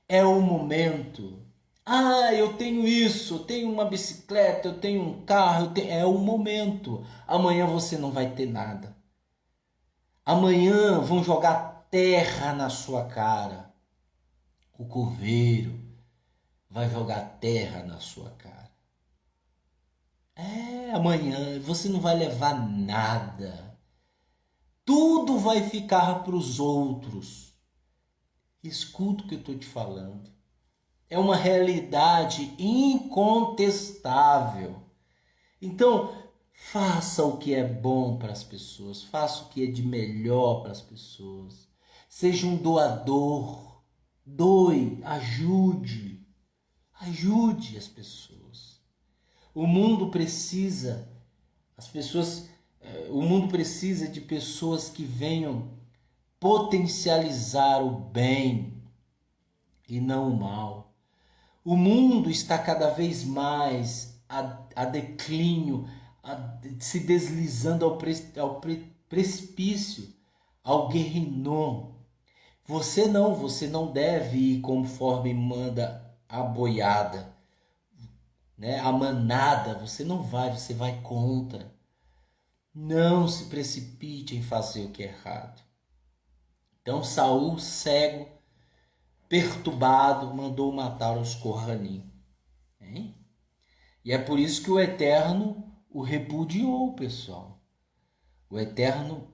É o momento. Eu tenho isso, eu tenho uma bicicleta, eu tenho um carro, é o momento. Amanhã você não vai ter nada. Amanhã vão jogar terra na sua cara. O coveiro vai jogar terra na sua cara. Amanhã você não vai levar nada. Tudo vai ficar para os outros. Escuta o que eu estou te falando. É uma realidade incontestável. Então, faça o que é bom para as pessoas, faça o que é de melhor para as pessoas. Seja um doador, doe, ajude as pessoas. O mundo precisa, o mundo precisa de pessoas que venham potencializar o bem e não o mal. O mundo está cada vez mais a declínio, se deslizando ao precipício, ao Guerrinom. Você não deve ir conforme manda a boiada, né? A manada. Você não vai, você vai contra. Não se precipite em fazer o que é errado. Então Saul, cego, perturbado, mandou matar os Corranim. E é por isso que o Eterno o repudiou, pessoal. O Eterno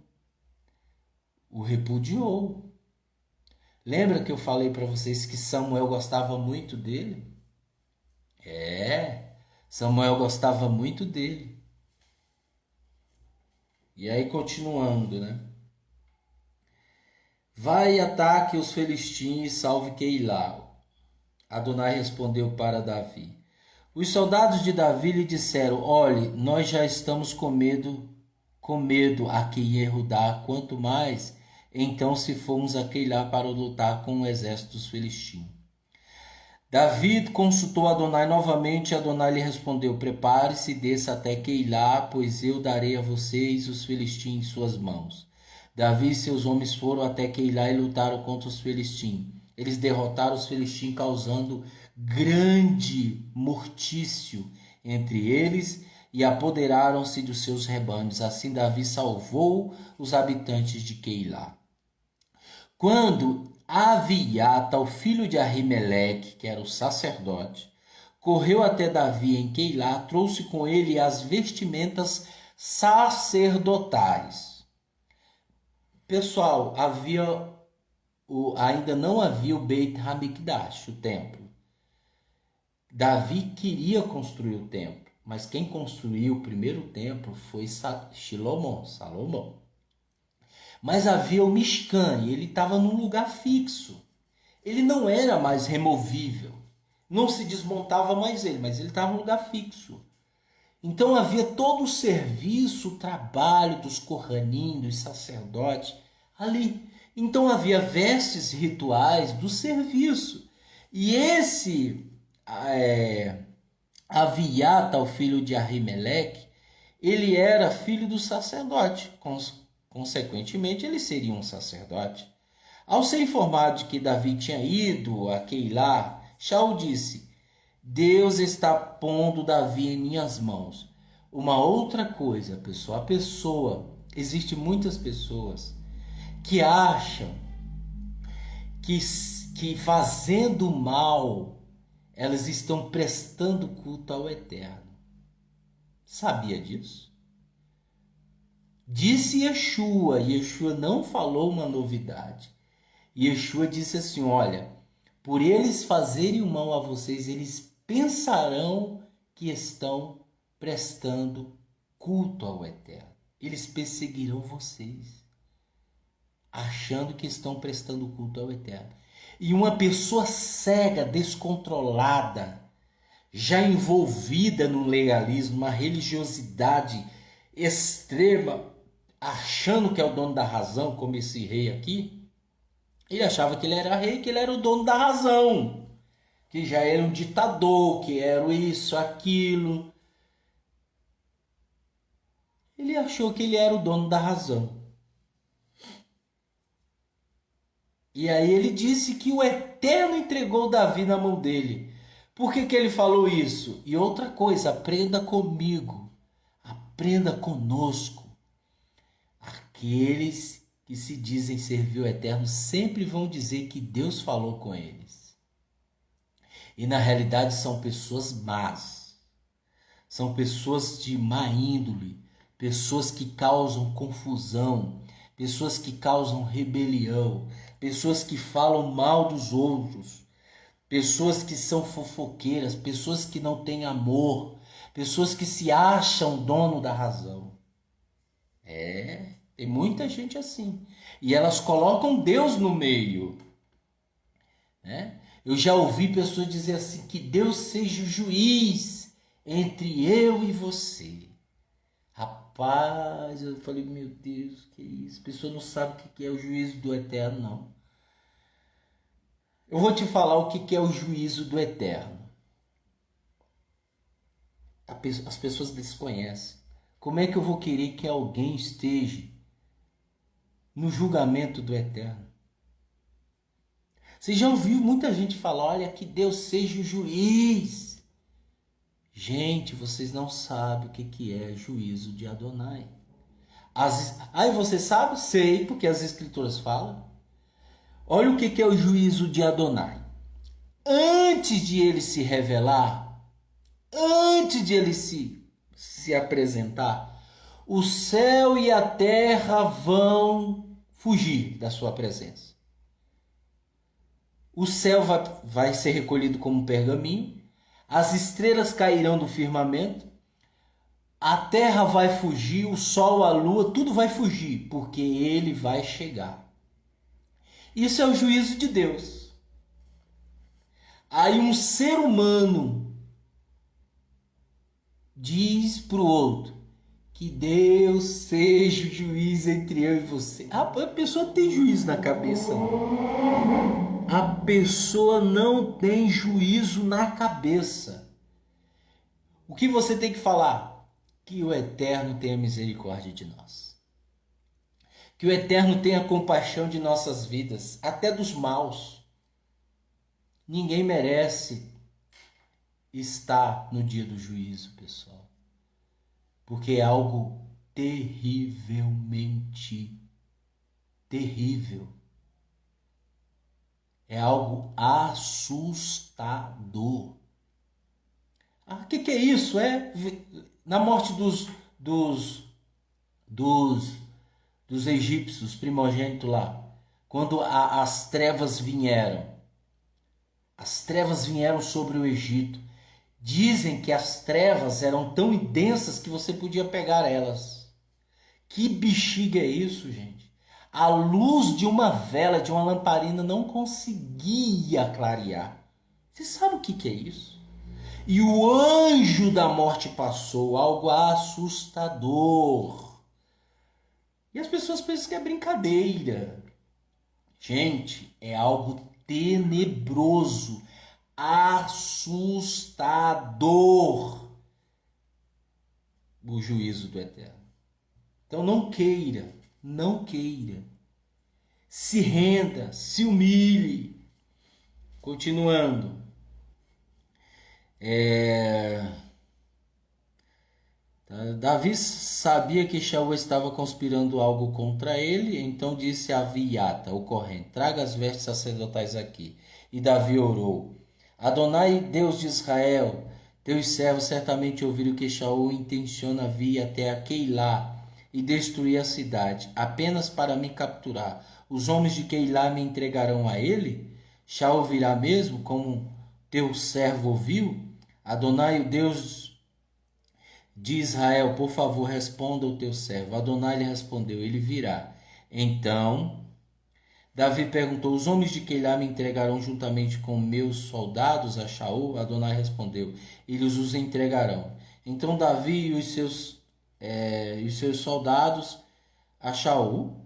o repudiou. Lembra que eu falei para vocês que Samuel gostava muito dele? Samuel gostava muito dele. E aí continuando, né? Vai e ataque os filisteus e salve Keilau. Adonai respondeu para Davi. Os soldados de Davi lhe disseram: olhe, nós já estamos com medo aqui em Erudá, quanto mais então se formos a Keilá para lutar com o exército dos filisteus. Davi consultou Adonai novamente e Adonai lhe respondeu: prepare-se e desça até Keilá, pois eu darei a vocês os filisteus em suas mãos. Davi e seus homens foram até Keilá e lutaram contra os filisteus. Eles derrotaram os filisteus, causando grande mortício entre eles e apoderaram-se dos seus rebanhos. Assim Davi salvou os habitantes de Keilá. Quando Aviata, o filho de Ahimeleque, que era o sacerdote, correu até Davi em Keilá, trouxe com ele as vestimentas sacerdotais. Pessoal, ainda não havia o Beit Hamikdash, o templo. Davi queria construir o templo, mas quem construiu o primeiro templo foi Salomão. Mas havia o Mishkan e ele estava num lugar fixo. Ele não era mais removível. Não se desmontava mais ele, mas ele estava num lugar fixo. Então havia todo o serviço, o trabalho dos Kohanim, dos sacerdotes ali. Então havia vestes rituais do serviço. E esse Aviata, o filho de Ahimeleque, ele era filho do sacerdote. Consequentemente, ele seria um sacerdote. Ao ser informado de que Davi tinha ido a Keilá, Shaul disse: Deus está pondo Davi em minhas mãos. Uma outra coisa, pessoal, existem muitas pessoas que acham que fazendo mal, elas estão prestando culto ao Eterno. Sabia disso? Disse Yeshua não falou uma novidade. Yeshua disse assim: olha, por eles fazerem mal a vocês, eles pensarão que estão prestando culto ao Eterno. Eles perseguirão vocês, achando que estão prestando culto ao Eterno. E uma pessoa cega, descontrolada, já envolvida no legalismo, uma religiosidade extrema, achando que é o dono da razão, como esse rei aqui, ele achava que ele era rei, que ele era o dono da razão, que já era um ditador, que era isso, aquilo. Ele achou que ele era o dono da razão. E aí ele disse que o Eterno entregou Davi na mão dele. Por que ele falou isso? E outra coisa, aprenda comigo, aprenda conosco. Aqueles que se dizem servir o Eterno sempre vão dizer que Deus falou com eles. E na realidade são pessoas más. São pessoas de má índole, pessoas que causam confusão, pessoas que causam rebelião, pessoas que falam mal dos outros, pessoas que são fofoqueiras, pessoas que não têm amor, pessoas que se acham dono da razão. Tem muita gente assim. E elas colocam Deus no meio. Eu já ouvi pessoas dizer assim, que Deus seja o juiz entre eu e você. Rapaz, eu falei, meu Deus, que isso? A pessoa não sabe o que é o juízo do Eterno, não. Eu vou te falar o que é o juízo do Eterno. As pessoas desconhecem. Como é que eu vou querer que alguém esteja no julgamento do Eterno? Você já ouviu muita gente falar, olha, que Deus seja o juiz. Gente, vocês não sabem o que é juízo de Adonai. Aí você sabe? Sei, porque as escrituras falam. Olha o que é o juízo de Adonai. Antes de ele se revelar, antes de ele se apresentar, o céu e a terra vão fugir da sua presença. O céu vai ser recolhido como um pergaminho, as estrelas cairão do firmamento, A terra vai fugir, o sol, a lua, tudo vai fugir, porque ele vai chegar. Isso é o juízo de Deus. Aí um ser humano diz para o outro que Deus seja o juiz entre eu e você. A pessoa tem juízo na cabeça. A pessoa não tem juízo na cabeça. O que você tem que falar? Que o Eterno tenha misericórdia de nós. Que o Eterno tenha compaixão de nossas vidas, até dos maus. Ninguém merece estar no dia do juízo, pessoal. Porque é algo terrivelmente terrível. É algo assustador. O que é isso? É na morte dos egípcios, primogênitos lá. Quando as trevas vieram. As trevas vieram sobre o Egito. Dizem que as trevas eram tão densas que você podia pegar elas. Que bexiga é isso, gente? A luz de uma vela, de uma lamparina, não conseguia clarear. Você sabe o que é isso? E o anjo da morte passou, algo assustador. E as pessoas pensam que é brincadeira. Gente, é algo tenebroso, assustador, o juízo do Eterno. Então não queira, se renda, se humilhe. Continuando. Davi sabia que Shaul estava conspirando algo contra ele, então disse a Aviata, o corrente, traga as vestes sacerdotais aqui. E Davi orou: Adonai, Deus de Israel, teus servos certamente ouviram que Shaul intenciona vir até a Keilá e destruir a cidade, apenas para me capturar. Os homens de Keilá me entregarão a ele? Shaul virá mesmo, como teu servo ouviu? Adonai, o Deus de Israel, por favor, responda ao teu servo. Adonai lhe respondeu: ele virá. Então Davi perguntou: os homens de Keilá me entregarão juntamente com meus soldados a Shaul? Adonai respondeu: eles os entregarão. Então Davi e os seus soldados a Shaul?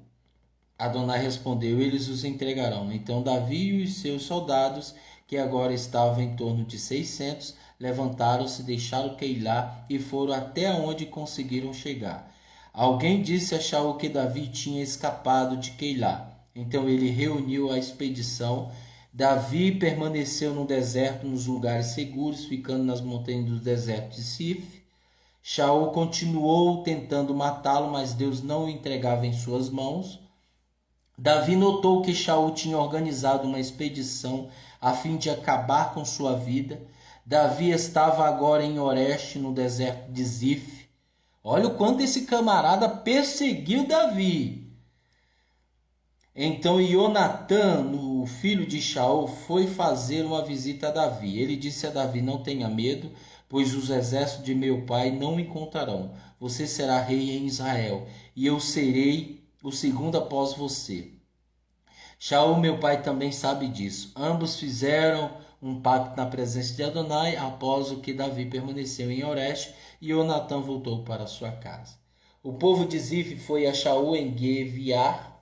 Adonai respondeu: eles os entregarão. Então Davi e os seus soldados, que agora estavam em torno de 600, levantaram-se, deixaram Keilá e foram até onde conseguiram chegar. Alguém disse a Shaul que Davi tinha escapado de Keilá. Então ele reuniu a expedição. Davi permaneceu no deserto, nos lugares seguros, ficando nas montanhas do deserto de Sif. Shaul continuou tentando matá-lo, mas Deus não o entregava em suas mãos. Davi notou que Shaul tinha organizado uma expedição a fim de acabar com sua vida. Davi estava agora em Oreste, no deserto de Zif. Olha o quanto esse camarada perseguiu Davi. Então Ionatã, o filho de Shaul, foi fazer uma visita a Davi. Ele disse a Davi: não tenha medo, pois os exércitos de meu pai não me encontrarão. Você será rei em Israel, e eu serei o segundo após você. Shaul, meu pai, também sabe disso. Ambos fizeram um pacto na presença de Adonai após o que Davi permaneceu em Oreste e Ionatã voltou para sua casa. O povo de Zif foi a Shaul em Giviar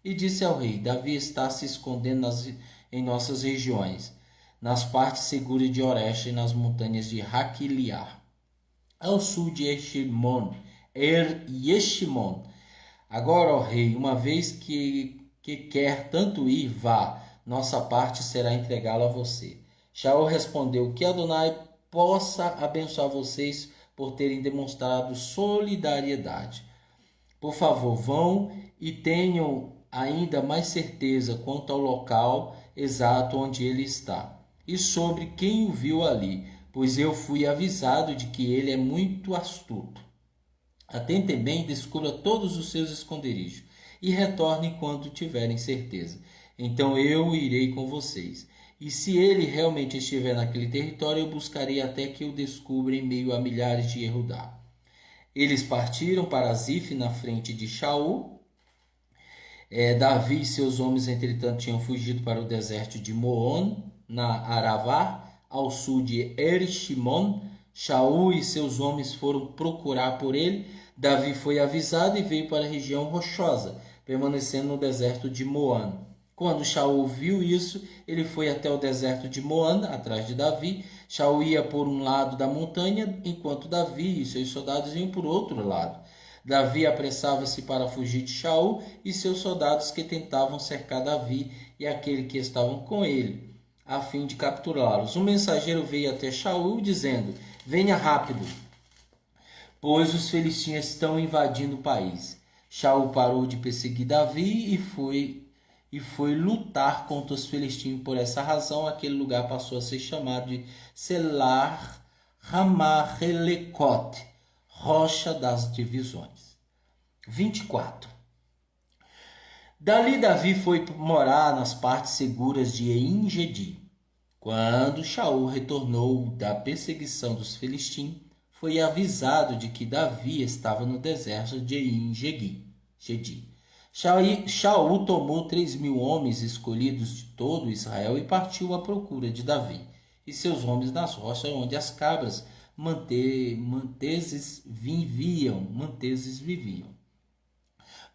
e disse ao rei: Davi está se escondendo em nossas regiões, nas partes seguras de Oreste e nas montanhas de Haquiliar, ao sul de Yeshimon. Agora, ó rei, uma vez que quer tanto ir, vá, nossa parte será entregá-lo a você. Shaul respondeu: que Adonai possa abençoar vocês por terem demonstrado solidariedade. Por favor, vão e tenham ainda mais certeza quanto ao local exato onde ele está e sobre quem o viu ali, pois eu fui avisado de que ele é muito astuto. Atentem bem e descubra todos os seus esconderijos e retornem quando tiverem certeza. Então eu irei com vocês. E se ele realmente estiver naquele território, eu buscarei até que o descubra em meio a milhares de Yehudá. Eles partiram para Zif na frente de Shaul. Davi e seus homens, entretanto, tinham fugido para o deserto de Moon, na Aravá, ao sul de Erishimon. Shaul e seus homens foram procurar por ele. Davi foi avisado e veio para a região rochosa, permanecendo no deserto de Moan. Quando Shaul viu isso, ele foi até o deserto de Moan, atrás de Davi. Shaul ia por um lado da montanha, enquanto Davi e seus soldados iam por outro lado. Davi apressava-se para fugir de Shaul e seus soldados que tentavam cercar Davi e aquele que estavam com ele, a fim de capturá-los. Um mensageiro veio até Shaul dizendo: venha rápido, pois os filisteus estão invadindo o país. Shaul parou de perseguir Davi e foi lutar contra os filisteus. Por essa razão, aquele lugar passou a ser chamado de Selar Hamarelekot, rocha das divisões. 24. Dali Davi foi morar nas partes seguras de En-Gedi. Quando Shaul retornou da perseguição dos filisteus, foi avisado de que Davi estava no deserto de En-Gedi. Shaul tomou 3.000 homens escolhidos de todo Israel e partiu à procura de Davi e seus homens nas rochas onde as cabras mantezes viviam.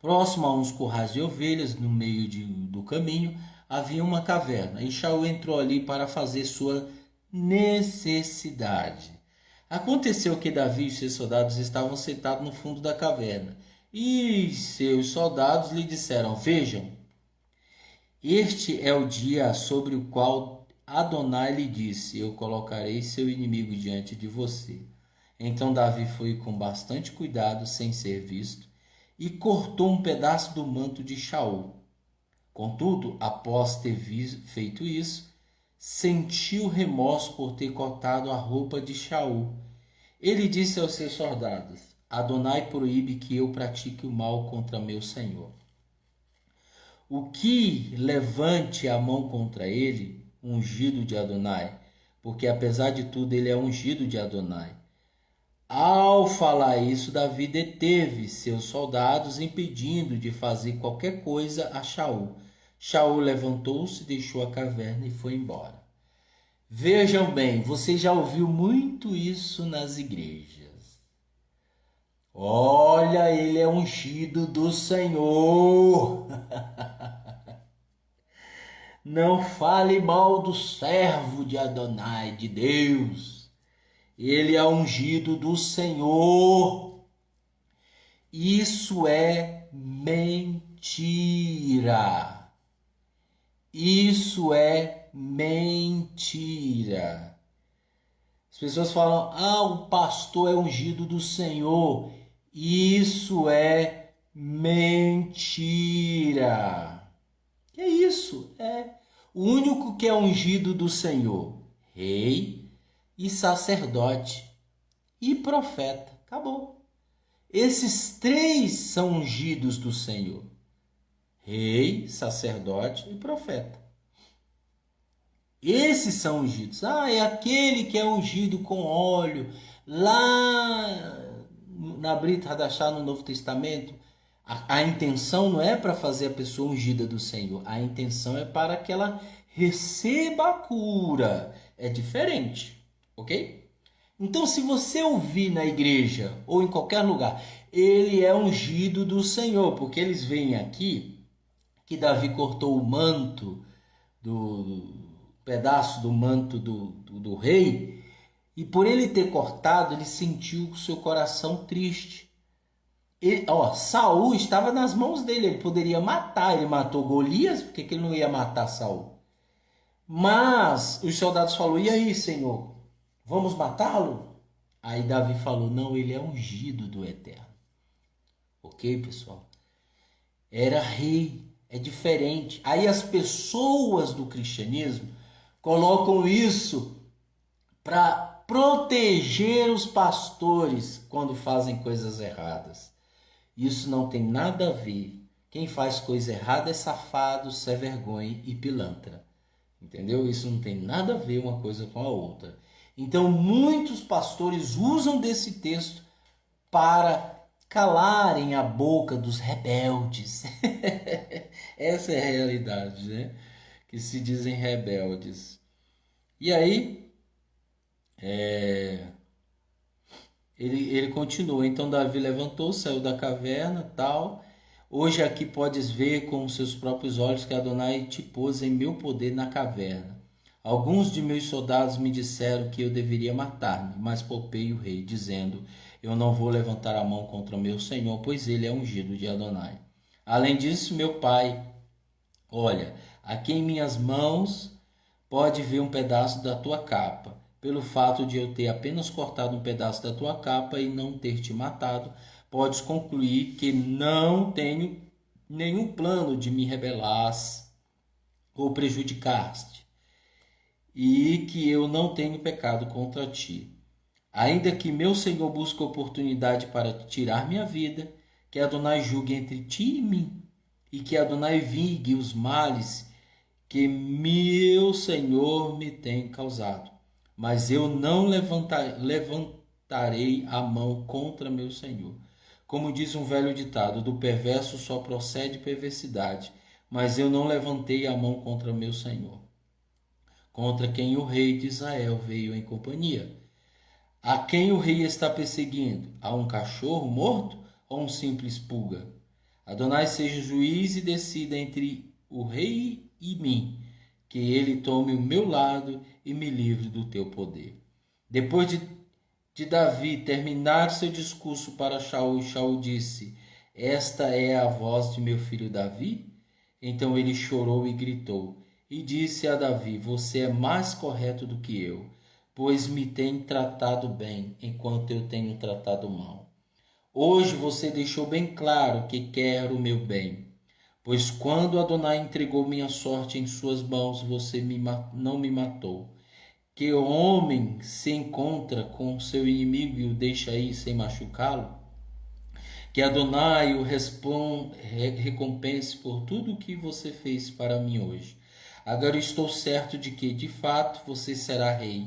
Próximo a uns currais de ovelhas, no meio do caminho, havia uma caverna, e Shaul entrou ali para fazer sua necessidade. Aconteceu que Davi e seus soldados estavam sentados no fundo da caverna, e seus soldados lhe disseram: vejam, este é o dia sobre o qual Adonai lhe disse: eu colocarei seu inimigo diante de você. Então Davi foi com bastante cuidado, sem ser visto, e cortou um pedaço do manto de Shaul. Contudo, após ter feito isso, sentiu remorso por ter cortado a roupa de Shaul. Ele disse aos seus soldados: Adonai proíbe que eu pratique o mal contra meu senhor. O que levante a mão contra ele, ungido de Adonai, porque apesar de tudo ele é ungido de Adonai. Ao falar isso, Davi deteve seus soldados, impedindo de fazer qualquer coisa a Shaul. Shaul levantou-se, deixou a caverna e foi embora. Vejam bem, você já ouviu muito isso nas igrejas. Olha, ele é ungido do Senhor. Não fale mal do servo de Adonai, de Deus. Ele é ungido do Senhor. Isso é mentira. Isso é mentira. As pessoas falam: o pastor é ungido do Senhor. Isso é mentira. Que é isso? O único que é ungido do Senhor: rei e sacerdote e profeta. Acabou. Esses três são ungidos do Senhor: rei, sacerdote e profeta. Esses são ungidos. É aquele que é ungido com óleo. Lá na Brit Hadashah, no Novo Testamento, a intenção não é para fazer a pessoa ungida do Senhor. A intenção é para que ela receba a cura. É diferente, ok? Então, se você ouvir na igreja ou em qualquer lugar, ele é ungido do Senhor, porque eles veem aqui que Davi cortou o manto, pedaço do manto do rei, e por ele ter cortado, ele sentiu o seu coração triste. Saul estava nas mãos dele, ele poderia matar, ele matou Golias, por que ele não ia matar Saul? Mas os soldados falaram: e aí, Senhor, vamos matá-lo? Aí Davi falou: não, ele é ungido do Eterno. Ok, pessoal? Era rei, é diferente. Aí as pessoas do cristianismo colocam isso para proteger os pastores quando fazem coisas erradas. Isso não tem nada a ver. Quem faz coisa errada é safado, sem vergonha e pilantra. Entendeu? Isso não tem nada a ver uma coisa com a outra. Então, muitos pastores usam desse texto para calarem a boca dos rebeldes. Essa é a realidade, né? Que se dizem rebeldes. E aí, ele continua. Então Davi levantou, saiu da caverna, tal. Hoje aqui podes ver com os seus próprios olhos que Adonai te pôs em meu poder na caverna. Alguns de meus soldados me disseram que eu deveria matar-me, mas poupei o rei, dizendo: eu não vou levantar a mão contra meu senhor, pois ele é ungido de Adonai. Além disso, meu pai, olha, aqui em minhas mãos pode ver um pedaço da tua capa. Pelo fato de eu ter apenas cortado um pedaço da tua capa e não ter te matado, podes concluir que não tenho nenhum plano de me rebelar ou prejudicar-te, e que eu não tenho pecado contra ti. Ainda que meu Senhor busque oportunidade para tirar minha vida, que Adonai julgue entre ti e mim, e que Adonai vingue os males que meu Senhor me tem causado. Mas eu não levantarei a mão contra meu Senhor. Como diz um velho ditado, do perverso só procede perversidade, mas eu não levantei a mão contra meu Senhor, contra quem o rei de Israel veio em companhia. A quem o rei está perseguindo? A um cachorro morto ou um simples pulga? Adonai seja juiz e decida entre o rei e mim, que ele tome o meu lado e me livre do teu poder. Depois de Davi terminar seu discurso para Shaul, Shaul disse: esta é a voz de meu filho Davi? Então ele chorou e gritou, e disse a Davi: você é mais correto do que eu, pois me tem tratado bem, enquanto eu tenho tratado mal. Hoje você deixou bem claro que quer o meu bem, pois quando Adonai entregou minha sorte em suas mãos, você não me matou. Que o homem se encontra com seu inimigo e o deixa ir sem machucá-lo? Que Adonai o recompense por tudo o que você fez para mim hoje. Agora estou certo de que, de fato, você será rei,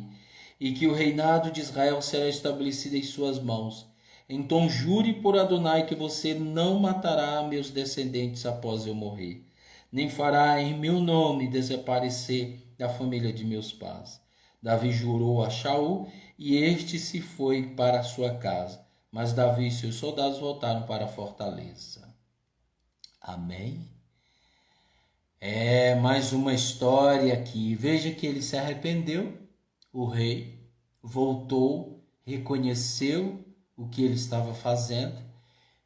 e que o reinado de Israel será estabelecido em suas mãos. Então jure por Adonai que você não matará meus descendentes após eu morrer, nem fará em meu nome desaparecer da família de meus pais. Davi jurou a Shaul, e este se foi para a sua casa. Mas Davi e seus soldados voltaram para a fortaleza. Amém? É mais uma história aqui. Veja que ele se arrependeu, o rei voltou, reconheceu o que ele estava fazendo.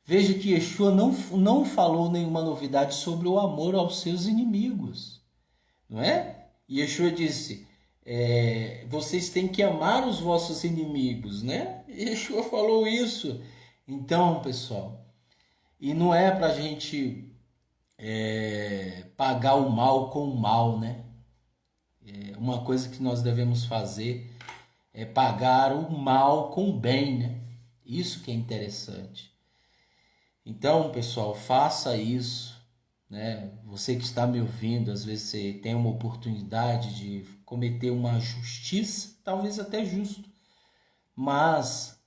Veja que Yeshua não falou nenhuma novidade sobre o amor aos seus inimigos, não é? Yeshua disse: vocês têm que amar os vossos inimigos, né? Yeshua falou isso. Então, pessoal, e não é para a gente pagar o mal com o mal, né? Uma coisa que nós devemos fazer é pagar o mal com o bem, né? Isso que é interessante. Então, pessoal, faça isso, né? Você que está me ouvindo, às vezes você tem uma oportunidade de cometer uma justiça, talvez até justo, mas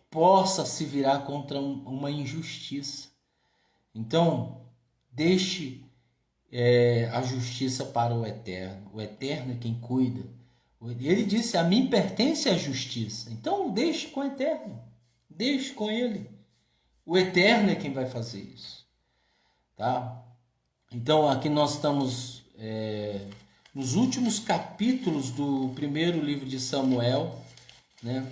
possa se virar contra uma injustiça. Então, deixe a justiça para o Eterno. O Eterno é quem cuida. Ele disse: a mim pertence a justiça. Então, deixe com o Eterno. Deixe com Ele. O Eterno é quem vai fazer isso. Tá? Então, aqui nós estamos nos últimos capítulos do primeiro livro de Samuel, né?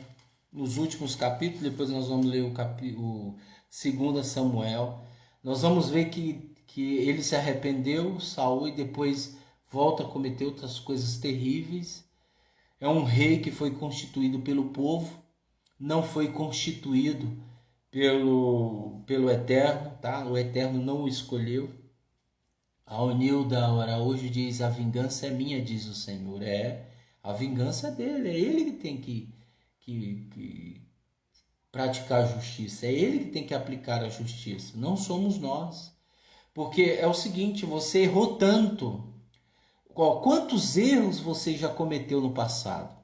Nos últimos capítulos, depois nós vamos ler o 2 Samuel. Nós vamos ver que ele se arrependeu, Saul, e depois volta a cometer outras coisas terríveis. É um rei que foi constituído pelo povo, não foi constituído pelo Eterno, tá? O Eterno não o escolheu. A Onilda Araújo diz: a vingança é minha, diz o Senhor. A vingança é dele, é ele que tem que praticar a justiça, é ele que tem que aplicar a justiça, não somos nós. Porque é o seguinte, você errou tanto. Quantos erros você já cometeu no passado?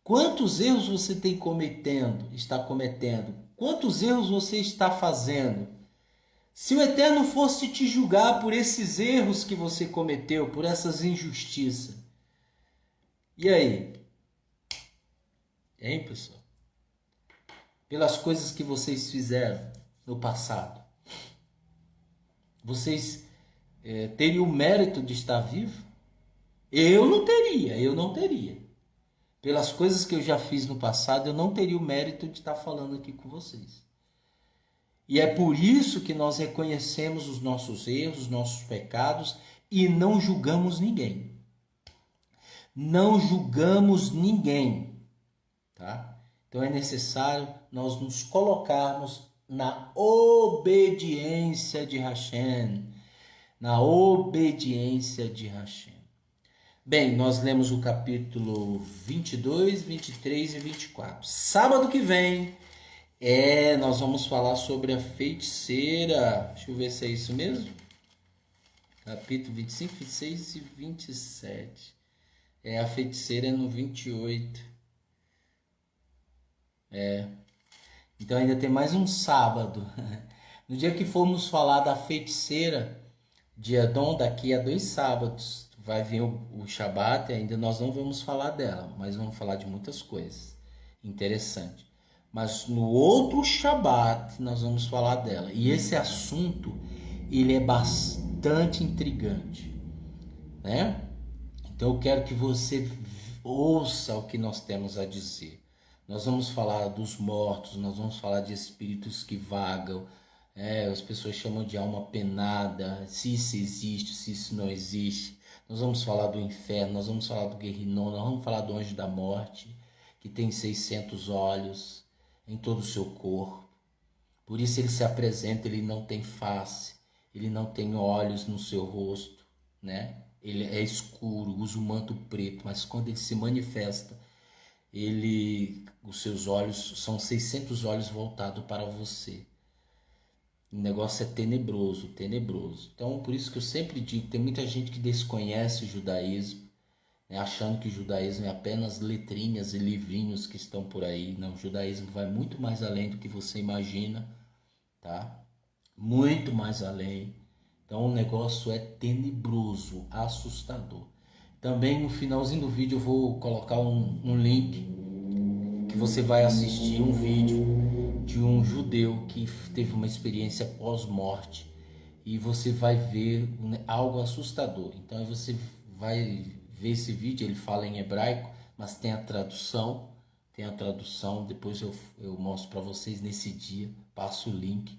Quantos erros você está cometendo? Quantos erros você está fazendo? Se o Eterno fosse te julgar por esses erros que você cometeu, por essas injustiças, e aí? Hein, pessoal? Pelas coisas que vocês fizeram no passado, vocês teriam o mérito de estar vivo? Eu não teria. Pelas coisas que eu já fiz no passado, eu não teria o mérito de estar falando aqui com vocês. E é por isso que nós reconhecemos os nossos erros, os nossos pecados e não julgamos ninguém. Não julgamos ninguém, tá? Então é necessário nós nos colocarmos na obediência de Hashem, na obediência de Hashem. Bem, nós lemos o capítulo 22, 23 e 24. Sábado que vem, nós vamos falar sobre a feiticeira. Deixa eu ver se é isso mesmo. Capítulo 25, 26 e 27. A feiticeira é no 28. Então ainda tem mais um sábado. No dia que formos falar da feiticeira de Edom, daqui a 2 sábados, vai vir o Shabat, e ainda nós não vamos falar dela, mas vamos falar de muitas coisas interessantes. Mas no outro Shabat nós vamos falar dela. E esse assunto, ele é bastante intrigante, né? Então eu quero que você ouça o que nós temos a dizer. Nós vamos falar dos mortos, nós vamos falar de espíritos que vagam, as pessoas chamam de alma penada, se isso existe, se isso não existe. Nós vamos falar do inferno, nós vamos falar do Guerrinon, nós vamos falar do anjo da morte, que tem 600 olhos em todo o seu corpo. Por isso ele se apresenta, ele não tem face, ele não tem olhos no seu rosto, né? Ele é escuro, usa um manto preto, mas quando ele se manifesta, os seus olhos são 600 olhos voltados para você. O negócio é tenebroso, tenebroso. Então, por isso que eu sempre digo, tem muita gente que desconhece o judaísmo, né, achando que o judaísmo é apenas letrinhas e livrinhos que estão por aí. Não, o judaísmo vai muito mais além do que você imagina, tá? Muito mais além. Então, o negócio é tenebroso, assustador. Também no finalzinho do vídeo eu vou colocar um link que você vai assistir um vídeo de um judeu que teve uma experiência pós-morte e você vai ver algo assustador. Então você vai ver esse vídeo, ele fala em hebraico, mas tem a tradução, depois eu mostro para vocês nesse dia, passo o link,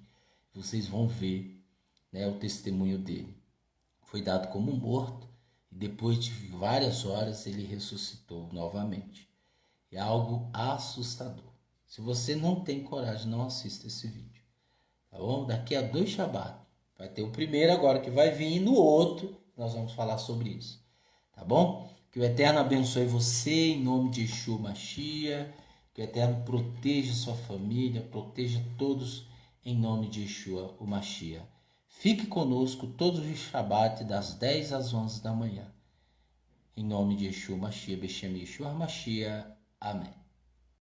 vocês vão ver, né, o testemunho dele. Foi dado como morto e depois de várias horas ele ressuscitou novamente. É algo assustador. Se você não tem coragem, não assista esse vídeo. Tá bom? Daqui a 2 Shabat. Vai ter o primeiro agora que vai vir e no outro nós vamos falar sobre isso. Tá bom? Que o Eterno abençoe você em nome de Yeshua Mashiach. Que o Eterno proteja sua família, proteja todos em nome de Yeshua o Mashiach. Fique conosco todos os Shabat das 10 às 11 da manhã. Em nome de Yeshua Mashiach, Beshem Yeshua Mashiach. Amém.